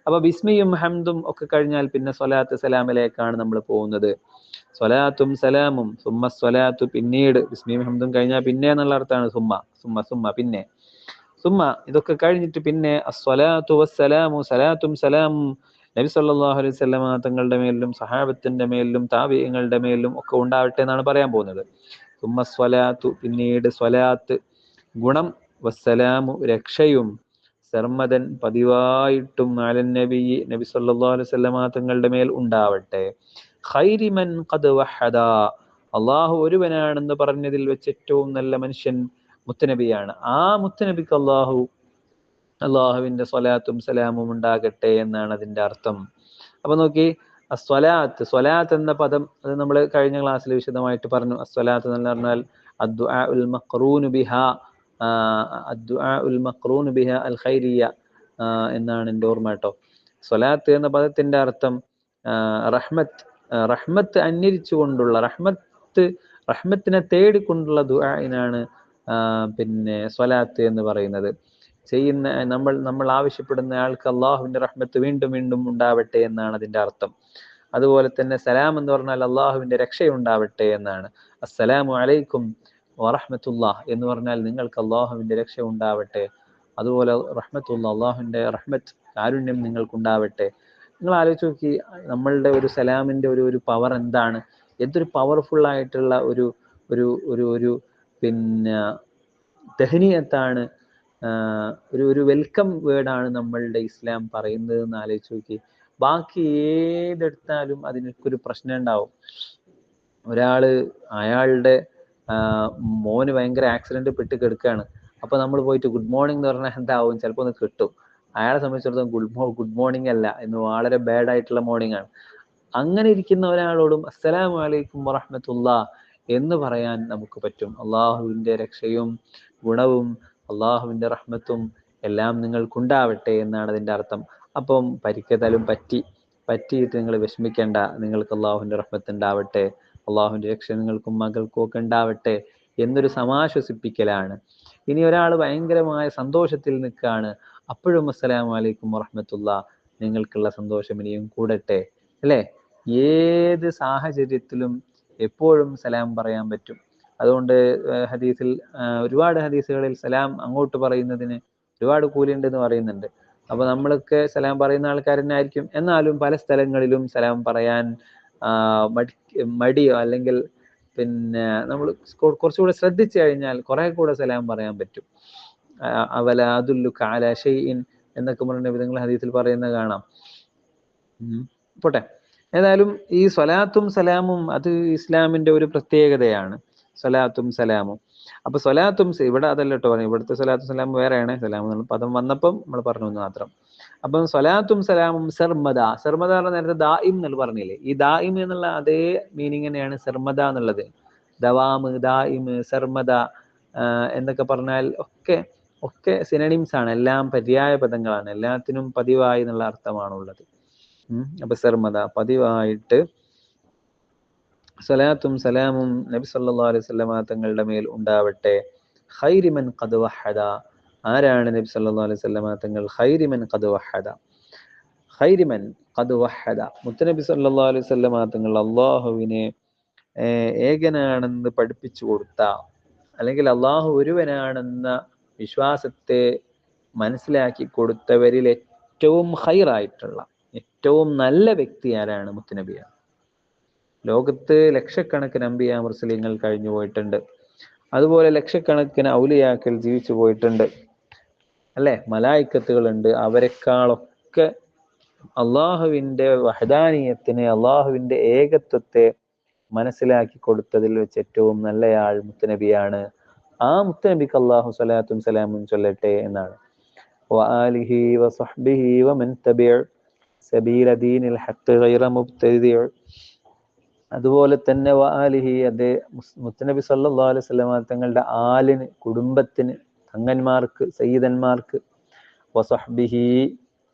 അപ്പൊ ബിസ്മിയും ഹംദും ഒക്കെ കഴിഞ്ഞാൽ പിന്നെ സ്വലാത്ത് സലാമിലേക്കാണ് നമ്മൾ പോകുന്നത്. സ്വലാത്തും സലാമും, സുമ്മ സ്വലാത്തു പിന്നീട്, ബിസ്മിയും ഹംദും കഴിഞ്ഞാൽ പിന്നെ എന്നുള്ള അർത്ഥമാണ് സുമ്മ. സുമ്മ പിന്നെ, സുമ്മ ഇതൊക്കെ കഴിഞ്ഞിട്ട് പിന്നെ അസ്വലാത്തു വസ്സലാമു, സലാത്തും സലാമും നബി സല്ലല്ലാഹു അലൈഹി വസല്ലമ തങ്ങളുടെ മേലിലും സഹാബത്തിന്റെ മേലിലും താബിഈങ്ങളുടെ മേലിലും ഒക്കെ ഉണ്ടാവട്ടെ എന്നാണ് പറയാൻ പോകുന്നത്. സുമ്മ സ്വലാത്തു പിന്നീട് സ്വലാത്ത്, ഗുണം, വസ്സലാമു രക്ഷയും, സർമദൻ പതിവായിട്ടും, അലൻ നബി നബി സല്ലല്ലാഹു അലൈഹി വസല്ലമ തങ്ങളുടെ മേൽ ഉണ്ടാവട്ടെ, ഖൈരി മൻ ഖദ് വഹദ, അള്ളാഹു ഒരുവനാണെന്ന് പറഞ്ഞതിൽ വെച്ച് ഏറ്റവും നല്ല മനുഷ്യൻ മുത്തനബിയാണ്. ആ മുത്തനബിക്ക് അള്ളാഹുവിന്റെ സ്വലാത്തും സലാമും ഉണ്ടാകട്ടെ എന്നാണ് അതിന്റെ അർത്ഥം. അപ്പൊ നോക്കി, സ്വലാത്ത് എന്ന പദം അത് നമ്മൾ കഴിഞ്ഞ ക്ലാസ്സിൽ വിശദമായിട്ട് പറഞ്ഞു. അസ്വലാത്ത് എന്ന് പറഞ്ഞാൽ അദ്ദുആഉൽ മഖ്റൂനു ബിഹാ, അദ്ദുആഉൽ മഖ്റൂനു ബിഹാ അൽ ഖൈരിയ എന്നാണ് എൻ്റെ ഓർമ്മ കേട്ടോ. സ്വലാത്ത് എന്ന പദത്തിന്റെ അർത്ഥം റഹ്മത്ത് അന്വരിച്ചുകൊണ്ടുള്ള, റഹ്മത്തിനെ തേടിക്കൊണ്ടുള്ള ദുആഇനാണ് പിന്നെ സ്വലാത്ത് എന്ന് പറയുന്നത്. ചെയ്യുന്ന നമ്മൾ ആവശ്യപ്പെടുന്ന ആൾക്ക് അള്ളാഹുവിന്റെ റഹ്മത്ത് വീണ്ടും വീണ്ടും ഉണ്ടാവട്ടെ എന്നാണ് അതിന്റെ അർത്ഥം. അതുപോലെ തന്നെ സലാം എന്ന് പറഞ്ഞാൽ അള്ളാഹുവിന്റെ രക്ഷയുണ്ടാവട്ടെ എന്നാണ്. അസ്സലാമു അലൈക്കും വറഹ്മത്തുള്ളാഹ് എന്ന് പറഞ്ഞാൽ നിങ്ങൾക്ക് അള്ളാഹുവിന്റെ രക്ഷ ഉണ്ടാവട്ടെ. അതുപോലെ റഹ്മത്തുള്ളാഹ്, അള്ളാഹുവിന്റെ റഹ്മത്ത്, കാരുണ്യം നിങ്ങൾക്കുണ്ടാവട്ടെ. നിങ്ങൾ ആലോചിച്ച് നോക്കി, നമ്മളുടെ ഒരു സലാമിന്റെ ഒരു പവർ എന്താണ്, എന്തൊരു പവർഫുൾ ആയിട്ടുള്ള ഒരു ഒരു ഒരു ഒരു പിന്നെ തഹ്നിയത്താണ്, ഒരു വെൽക്കം വേർഡാണ് നമ്മളുടെ ഇസ്ലാം പറയുന്നത് എന്ന് ആലോചിച്ച് നോക്കി. ബാക്കി ഏതെടുത്താലും അതിനൊരു പ്രശ്നം ഉണ്ടാവും. അയാളുടെ മോന് ഭയങ്കര ആക്സിഡന്റ് പെട്ട് കിടക്കുകയാണ്. അപ്പൊ നമ്മൾ പോയിട്ട് ഗുഡ് മോർണിംഗ് എന്ന് പറഞ്ഞാൽ എന്താവും, ചിലപ്പോൾ ഒന്ന് കിട്ടും. അയാളെ സംബന്ധിച്ചിടത്തോളം ഗുഡ് മോർണിംഗ് അല്ല, ഇന്ന് വളരെ ബാഡ് ആയിട്ടുള്ള മോർണിംഗ് ആണ്. അങ്ങനെ ഇരിക്കുന്ന ഒരാളോടും അസ്സലാമു അലൈക്കും വറഹ്മത്തുള്ളാഹ് എന്ന് പറയാൻ നമുക്ക് പറ്റും. അള്ളാഹുവിന്റെ രക്ഷയും ഗുണവും അള്ളാഹുവിന്റെ റഹ്മത്തും എല്ലാം നിങ്ങൾക്കുണ്ടാവട്ടെ എന്നാണ് അതിന്റെ അർത്ഥം. അപ്പം പരിക്കേതാലും പറ്റിയിട്ട് നിങ്ങൾ വിഷമിക്കേണ്ട, നിങ്ങൾക്ക് അള്ളാഹുവിന്റെ റഹ്മത്ത് ഉണ്ടാവട്ടെ, അള്ളാഹുവിന്റെ രക്ഷ നിങ്ങൾക്കും മകൾക്കും ഒക്കെ ഉണ്ടാവട്ടെ എന്നൊരു സമാശ്വസിപ്പിക്കലാണ്. ഇനി ഒരാൾ ഭയങ്കരമായ സന്തോഷത്തിൽ നിൽക്കുകയാണ്, അപ്പോഴും അസ്സലാമു അലൈക്കും വറഹ്മത്തുള്ളാഹ്, നിങ്ങൾക്കുള്ള സന്തോഷം ഇനിയും കൂടട്ടെ, അല്ലേ? ഏത് സാഹചര്യത്തിലും എപ്പോഴും സലാം പറയാൻ പറ്റും. അതുകൊണ്ട് ഹദീസിൽ ഒരുപാട് ഹദീസുകളിൽ സലാം അങ്ങോട്ട് പറയുന്നതിന് ഒരുപാട് കൂലിയുണ്ട് എന്ന് പറയുന്നുണ്ട്. അപ്പൊ നമ്മളൊക്കെ സലാം പറയുന്ന ആൾക്കാർ തന്നെ ആയിരിക്കും. എന്നാലും പല സ്ഥലങ്ങളിലും സലാം പറയാൻ മടിയോ അല്ലെങ്കിൽ പിന്നെ നമ്മൾ കുറച്ചുകൂടെ ശ്രദ്ധിച്ചു കഴിഞ്ഞാൽ കുറെ കൂടെ സലാം പറയാൻ പറ്റും. അവല അദുല്ലുക അലാ ഷൈഇൻ എന്നൊക്കെ പറഞ്ഞ വിധങ്ങൾ ഹദീസിൽ പറയുന്നത് കാണാം. പോട്ടെ, ഏതായാലും ഈ സ്വലാത്തും സലാമും അത് ഇസ്ലാമിന്റെ ഒരു പ്രത്യേകതയാണ്, സ്വലാത്തും സലാമും. അപ്പൊ സ്വലാത്തും ഇവിടെ അതല്ല കേട്ടോ പറഞ്ഞു, ഇവിടുത്തെ സ്വലാത്തും സലാമും വേറെയാണ്. സലാം എന്നുള്ള പദം വന്നപ്പം നമ്മൾ പറഞ്ഞു എന്ന് മാത്രം. അപ്പം സ്വലാത്തും സലാമും സർമദ പറഞ്ഞ നേരത്തെ ദായിം എന്നുള്ള പറഞ്ഞില്ലേ, ഈ ദായിം എന്നുള്ള അതേ മീനിങ് തന്നെയാണ് സർമദ എന്നുള്ളത്. ദവാമ്, ദായിമ്, സർമദ എന്നൊക്കെ പറഞ്ഞാൽ ഒക്കെ സിനണിംസ് ആണ്, എല്ലാം പര്യായ പദങ്ങളാണ്, എല്ലാത്തിനും പതിവായി എന്നുള്ള അർത്ഥമാണുള്ളത്. അപ്പൊ സർമദ പതിവായിട്ട് സ്വലാത്തും സലാമും നബി സല്ലല്ലാഹു അലൈഹി വസല്ലമ തങ്ങളുടെ മേൽ ഉണ്ടാവട്ടെ. ഖൈരി മൻ ഖദ് വഹദ, ആരാണ് നബി സല്ലല്ലാഹു അലൈഹി വസല്ലമ തങ്ങൾ? ഖൈരി മൻ ഖദ് വഹദ, മുത്തനബി സല്ലല്ലാഹു അലൈഹി വസല്ലമ തങ്ങൾ അള്ളാഹുവിനെ ഏകനാണെന്ന് പഠിപ്പിച്ചു കൊടുത്ത, അല്ലെങ്കിൽ അള്ളാഹു ഒരുവനാണെന്ന വിശ്വാസത്തെ മനസ്സിലാക്കി കൊടുത്തവരിൽ ഏറ്റവും ഖൈറായിട്ടുള്ള, ഏറ്റവും നല്ല വ്യക്തി ആരാണ്? മുത്തനബിയാണ്. ലോകത്ത് ലക്ഷക്കണക്കിന് അമ്പിയാ മുർസലീങ്ങൾ കഴിഞ്ഞു പോയിട്ടുണ്ട്. അതുപോലെ ലക്ഷക്കണക്കിന് ഔലിയാക്കൾ ജീവിച്ചു പോയിട്ടുണ്ട്, അല്ലെ? മലായിക്കത്തുകളുണ്ട്. അവരെക്കാളൊക്കെ അള്ളാഹുവിന്റെ വഹദാനിയത്തിനെ, അള്ളാഹുവിന്റെ ഏകത്വത്തെ മനസ്സിലാക്കി കൊടുത്തതിൽ വെച്ച് ഏറ്റവും നല്ലയാൾ മുത്തനബിയാണ്. ആ മുത്തനബിക്ക് അള്ളാഹു സ്വലാത്തും സലാമും ചൊല്ലട്ടെ എന്നാണ്. വആലിഹി വസഹ്ബിഹി വമൻ തബിഅ സബീല ദീനിൽ ഹഖ് ഗൈറ മുബ്തദിഅ. അതുപോലെ തന്നെ വആലിഹി, അതേ മുത്തനബി സല്ലല്ലാഹു അലൈഹി വസല്ലമ തങ്ങളുടെ ആലിന്, കുടുംബത്തിന്, തങ്ങന്മാർക്ക്, സയ്യിദന്മാർക്ക്, വസഹ്ബിഹി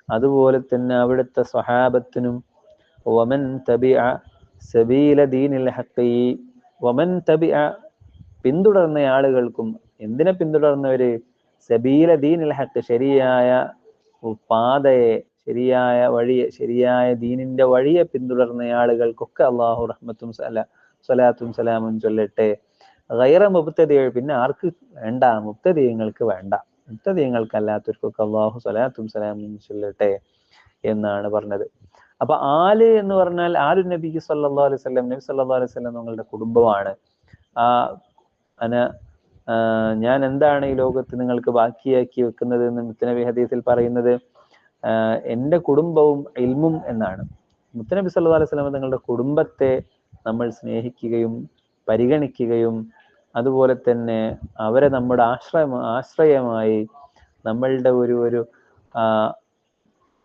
അതുപോലെ തന്നെ അവിടുത്തെ സ്വഹാബത്തിനും, വമൻ തബിഅ സബീല ദീനിൽ ഹഖ്, വമൻ തബിഅ പിന്തുടർന്ന ആളുകൾക്കും. എന്തിനെ പിന്തുടർന്നവര്? സബീല ദീനിൽ ഹഖ്, ശരിയായ പാതയെ, ശരിയായ വഴിയെ, ശരിയായ ദീനിന്റെ വഴിയെ പിന്തുടർന്ന ആളുകൾക്കൊക്കെ അള്ളാഹു റഹ്മത്തും സ്വലാത്തും സലാമും ചൊല്ലട്ടെ. ഗൈറ മുബ്തദി, പിന്നെ ആർക്ക് വേണ്ട? മുബ്തദിങ്ങൾക്ക് വേണ്ട, മുബ്തദിങ്ങൾക്കല്ലാത്തവർക്കൊക്കെ അള്ളാഹു സ്വലാത്തും സലാമും ചൊല്ലട്ടെ എന്നാണ് പറഞ്ഞത്. അപ്പൊ ആല് എന്ന് പറഞ്ഞാൽ ആലു നബി സല്ലല്ലാഹു അലൈഹി വസല്ലം, നബി സല്ലല്ലാഹു അലൈഹി വസല്ലം നിങ്ങളുടെ കുടുംബമാണ്. ഞാൻ എന്താണ് ഈ ലോകത്ത് നിങ്ങൾക്ക് ബാക്കിയാക്കി വെക്കുന്നത് എന്ന് മുത്തനബി ഹദീസിൽ പറയുന്നത് എൻ്റെ കുടുംബവും ഇൽമും എന്നാണ്. മുത്തനബി സല്ലല്ലാഹു അലൈഹി വസല്ലം നിങ്ങളുടെ കുടുംബത്തെ നമ്മൾ സ്നേഹിക്കുകയും പരിഗണിക്കുകയും അതുപോലെ തന്നെ അവരെ നമ്മുടെ ആശ്രയമായി നമ്മളുടെ ഒരു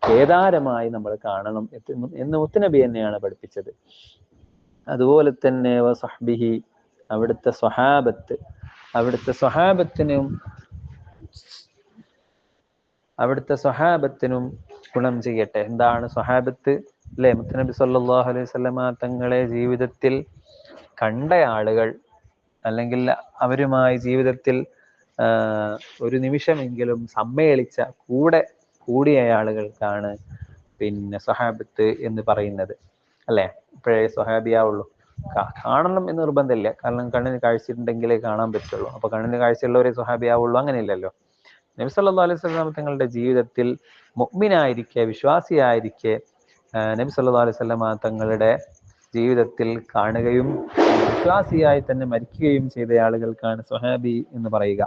കേദാരമായി നമ്മൾ കാണണം എന്ന് മുത്തനബി തന്നെയാണ് പഠിപ്പിച്ചത്. അതുപോലെ തന്നെ വസഹ്ബിഹി, അവിടുത്തെ സ്വഹാബത്തിനും ഗുണം ചെയ്യട്ടെ. എന്താണ് സ്വഹാബത്ത്? അല്ലെ, മുത്തനബി സല്ലല്ലാഹു അലൈഹി വസല്ലമ തങ്ങളെ ജീവിതത്തിൽ കണ്ട ആളുകൾ, അല്ലെങ്കിൽ അവരുമായി ജീവിതത്തിൽ ഒരു നിമിഷമെങ്കിലും സമ്മേളിച്ച, കൂടിയ ആളുകൾക്കാണ് പിന്നെ സ്വഹാബത്ത് എന്ന് പറയുന്നത്. അല്ലെ, ഇപ്പോഴേ സ്വഹാബിയാവുള്ളൂ. കാണണം എന്ന് നിർബന്ധമില്ല, കാരണം കണ്ണിന് കാഴ്ചയുണ്ടെങ്കിലേ കാണാൻ പറ്റുള്ളൂ. അപ്പൊ കണ്ണിന് കാഴ്ചയുള്ളവരെ സ്വഹാബിയാവുള്ളൂ, അങ്ങനെയില്ലല്ലോ. നബി സല്ലല്ലാഹു അലൈഹി വസല്ലം തങ്ങളുടെ ജീവിതത്തിൽ മുഅ്മിനായിരിക്കെ, വിശ്വാസിയായിരിക്കെ നബി സല്ലല്ലാഹു അലൈഹി വസല്ലം തങ്ങളുടെ ജീവിതത്തിൽ കാണുകയും വിശ്വാസിയായി തന്നെ മരിക്കുകയും ചെയ്ത ആളുകൾക്കാണ് സ്വഹാബി എന്ന് പറയുക.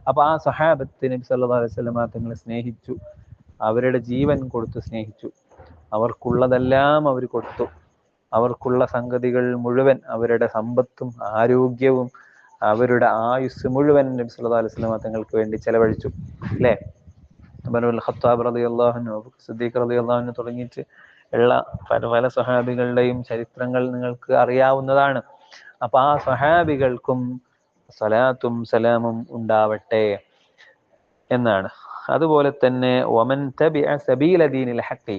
അപ്പൊ ആ സ്വഹാബത്ത് നബി സല്ലല്ലാഹു അലൈഹി വസല്ലം തങ്ങളെ സ്നേഹിച്ചു, അവരുടെ ജീവൻ കൊടുത്തു സ്നേഹിച്ചു, അവർക്കുള്ളതെല്ലാം അവർ കൊടുത്തു, അവർക്കുള്ള സംഗതികൾ മുഴുവൻ, അവരുടെ സമ്പത്തും ആരോഗ്യവും അവരുടെ ആയുസ് മുഴുവൻ നബി സല്ലല്ലാഹു അലൈഹി വസല്ലം തങ്ങൾക്ക് വേണ്ടി ചെലവഴിച്ചു. അല്ലേ, ഉമർ ഇബ്നുൽ ഖത്താബ് റളിയല്ലാഹു അൻഹു, സിദ്ദീഖ് റളിയല്ലാഹു അൻഹു തുടങ്ങിയിട്ട് ഉള്ള പല സ്വഹാബികളുടെയും ചരിത്രങ്ങൾ നിങ്ങൾക്ക് അറിയാവുന്നതാണ്. അപ്പൊ ആ സ്വഹാബികൾക്കും സ്വലാത്തും സലാമും ഉണ്ടാവട്ടെ എന്നാണ്. അതുപോലെ തന്നെ വമൻ തബിഅ സബീല ദീനിൽ ഹഖി,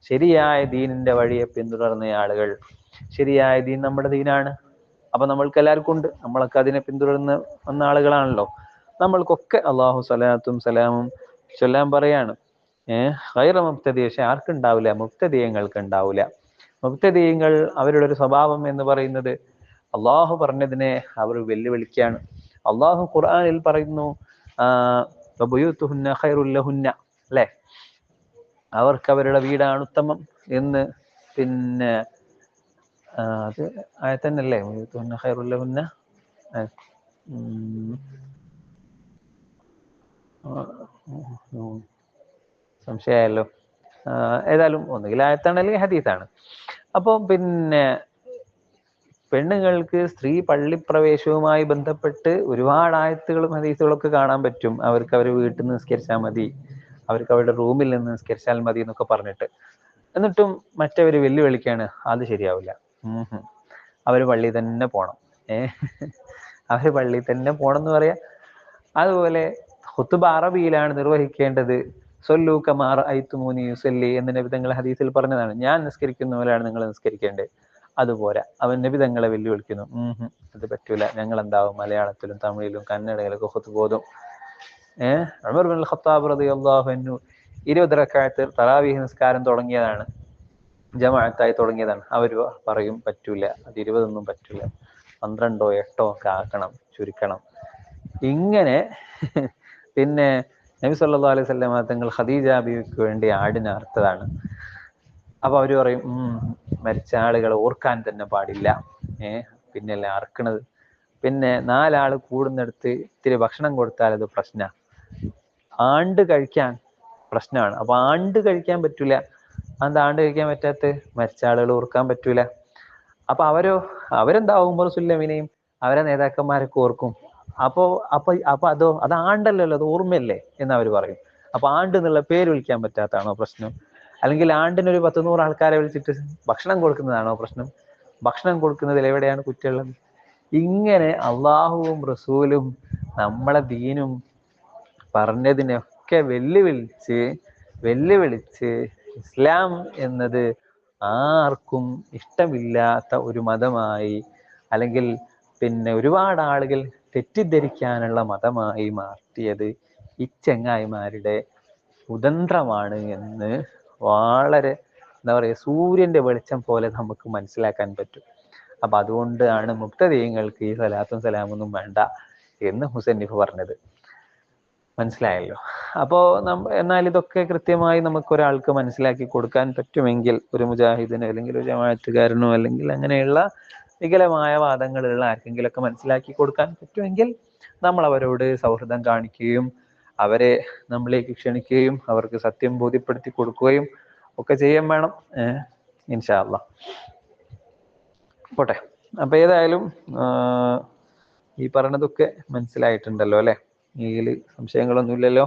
ശരിയായ ദീനിന്റെ വഴിയെ പിന്തുടർന്ന ആളുകൾ. ശരിയായ ദീൻ നമ്മുടെ ദീനാണ്. അപ്പൊ നമ്മൾക്ക് എല്ലാവർക്കും ഉണ്ട്, നമ്മളൊക്കെ അതിനെ പിന്തുടർന്ന് വന്ന ആളുകളാണല്ലോ. നമ്മൾക്കൊക്കെ അള്ളാഹു സ്വലാത്തും സലാമും ചൊല്ലാൻ പറയാണ്. ഗൈറ മുബ്തദി, പക്ഷെ ആർക്കുണ്ടാവില്ല? മുബ്തദിയങ്ങൾക്ക് ഉണ്ടാവില്ല. മുബ്തദിയങ്ങൾ അവരുടെ ഒരു സ്വഭാവം എന്ന് പറയുന്നത് അള്ളാഹു പറഞ്ഞതിനെ അവർ വെല്ലുവിളിക്കുകയാണ്. അള്ളാഹു ഖുർആനിൽ പറയുന്നു അല്ലെ, അവർക്ക് അവരുടെ വീടാണ് ഉത്തമം എന്ന്. പിന്നെ അത് ആയത്തന്നല്ലേ, ഖൈറുല്ലഹുന്ന, സംശയമായല്ലോ. ഏതായാലും ഒന്നുകിൽ ആയത്താണ് അല്ലെങ്കിൽ ഹദീസാണ്. അപ്പൊ പിന്നെ പെണ്ണുങ്ങൾക്ക് സ്ത്രീ പള്ളിപ്രവേശവുമായി ബന്ധപ്പെട്ട് ഒരുപാട് ആയത്തുകളും ഹദീസുകളും ഒക്കെ കാണാൻ പറ്റും. അവർക്ക് അവർ വീട്ടിൽ നിന്ന് നിസ്കരിച്ചാൽ മതി, അവർക്ക് അവരുടെ റൂമിൽ നിന്ന് നിസ്കരിച്ചാൽ മതി എന്നൊക്കെ പറഞ്ഞിട്ട്. എന്നിട്ടും മറ്റവര് വെല്ലുവിളിക്കാണ്, അത് ശരിയാവില്ല, അവര് പള്ളി തന്നെ പോണം. അവര് പള്ളി തന്നെ പോണം എന്ന് പറയാ. അതുപോലെ ഖുത്ബ അറബിയിലാണ് നിർവഹിക്കേണ്ടത്. സൊല്ലു കമാ റഅയ്തുമൂനി യുസല്ലി എന്ന് നബി തങ്ങൾ ഹദീസിൽ പറഞ്ഞതാണ്. ഞാൻ നിസ്കരിക്കുന്ന പോലെയാണ് നിങ്ങൾ നിസ്കരിക്കേണ്ടത്. അതുപോലെ അവൻ നബി തങ്ങളെ വെല്ലുവിളിക്കുന്നു, അത് പറ്റൂല, ഞങ്ങൾ എന്താവും മലയാളത്തിലും തമിഴിലും കന്നഡയിലൊക്കെ ഖുത്ബ ഓതും. ഉമർ ഇബ്നുൽ ഖത്താബ് റളിയല്ലാഹു അൻഹു 20 റക്അത്ത് തറാവീഹ് നിസ്കാരം തുടങ്ങിയതാണ്, ജമാഅത്തായി തുടങ്ങിയതാണ്. അവർ പറയും പറ്റൂല, അത് 20 പറ്റൂല, 12 8 ഒക്കെ ആക്കണം, ചുരുക്കണം. ഇങ്ങനെ പിന്നെ നബി സല്ലല്ലാഹു അലൈഹി വസല്ലം തങ്ങൾ ഖദീജ ബീവിക്ക് വേണ്ടി ആടിനെ അറുത്തതാണ്. അപ്പൊ അവര് പറയും മരിച്ച ആളുകളെ ഓർക്കാൻ തന്നെ പാടില്ല, പിന്നെയല്ലേ അറുക്കണത്. പിന്നെ 4 ആള് കൂടുന്നിടത്ത് ഇത്തിരി ഭക്ഷണം കൊടുത്താൽ അത് പ്രശ്നമാണ്, ആണ്ട് കഴിക്കാൻ പ്രശ്നമാണ്. അപ്പൊ ആണ്ട് കഴിക്കാൻ പറ്റൂല. അത് ആണ്ട് കഴിക്കാൻ പറ്റാത്ത മരിച്ച ആളുകൾ ഓർക്കാൻ പറ്റൂല. അപ്പൊ അവരെന്താവുമ്പോൾ സുല്ലമിനെയും അവരെ നേതാക്കന്മാരൊക്കെ ഓർക്കും. അപ്പൊ അത് ആണ്ടല്ലല്ലോ, അത് ഓർമ്മയല്ലേ എന്ന് അവർ പറയും. അപ്പൊ ആണ്ട് എന്നുള്ള പേര് വിളിക്കാൻ പറ്റാത്തതാണോ പ്രശ്നം? അല്ലെങ്കിൽ ആണ്ടിനൊരു 10-100 ആൾക്കാരെ വിളിച്ചിട്ട് ഭക്ഷണം കൊടുക്കുന്നതാണോ പ്രശ്നം? ഭക്ഷണം കൊടുക്കുന്നതിൽ എവിടെയാണ് കുറ്റമുള്ളത്? ഇങ്ങനെ അള്ളാഹുവും റസൂലും നമ്മളെ ദീനും പറഞ്ഞതിനൊക്കെ വെല്ലുവിളിച്ച് ഇസ്ലാം എന്നത് ആർക്കും ഇഷ്ടമില്ലാത്ത ഒരു മതമായി, അല്ലെങ്കിൽ പിന്നെ ഒരുപാട് ആളുകൾ തെറ്റിദ്ധരിക്കാനുള്ള മതമായി മാറ്റിയത് ഈ ചെങ്ങായിമാരുടെ കുതന്ത്രമാണ് എന്ന് വളരെ എന്താ പറയുക സൂര്യന്റെ വെളിച്ചം പോലെ നമുക്ക് മനസ്സിലാക്കാൻ പറ്റും. അപ്പൊ അതുകൊണ്ടാണ് മുബ്തദീങ്ങൾക്ക് ഈ സലാത്തും സലാമൊന്നും വേണ്ട എന്ന് മുസന്നിഫ് പറഞ്ഞത്. മനസ്സിലായല്ലോ. അപ്പോ എന്നാൽ ഇതൊക്കെ കൃത്യമായി നമുക്ക് ഒരാൾക്ക് മനസ്സിലാക്കി കൊടുക്കാൻ പറ്റുമെങ്കിൽ, ഒരു മുജാഹിദിനോ അല്ലെങ്കിൽ ഒരു ജമാഅത്തുകാരനോ അല്ലെങ്കിൽ അങ്ങനെയുള്ള വികലമായ വാദങ്ങളുള്ള ആർക്കെങ്കിലൊക്കെ മനസ്സിലാക്കി കൊടുക്കാൻ പറ്റുമെങ്കിൽ നമ്മൾ അവരോട് സൗഹൃദം കാണിക്കുകയും അവരെ നമ്മളിലേക്ക് ക്ഷണിക്കുകയും അവർക്ക് സത്യം ബോധ്യപ്പെടുത്തി കൊടുക്കുകയും ഒക്കെ ചെയ്യാൻ വേണം. ഇൻഷാ അല്ലാഹ്. പോട്ടെ. അപ്പൊ ഏതായാലും ഈ പറഞ്ഞതൊക്കെ മനസ്സിലായിട്ടുണ്ടല്ലോ അല്ലെ? ഇതിൽ സംശയങ്ങളൊന്നുമില്ലല്ലോ?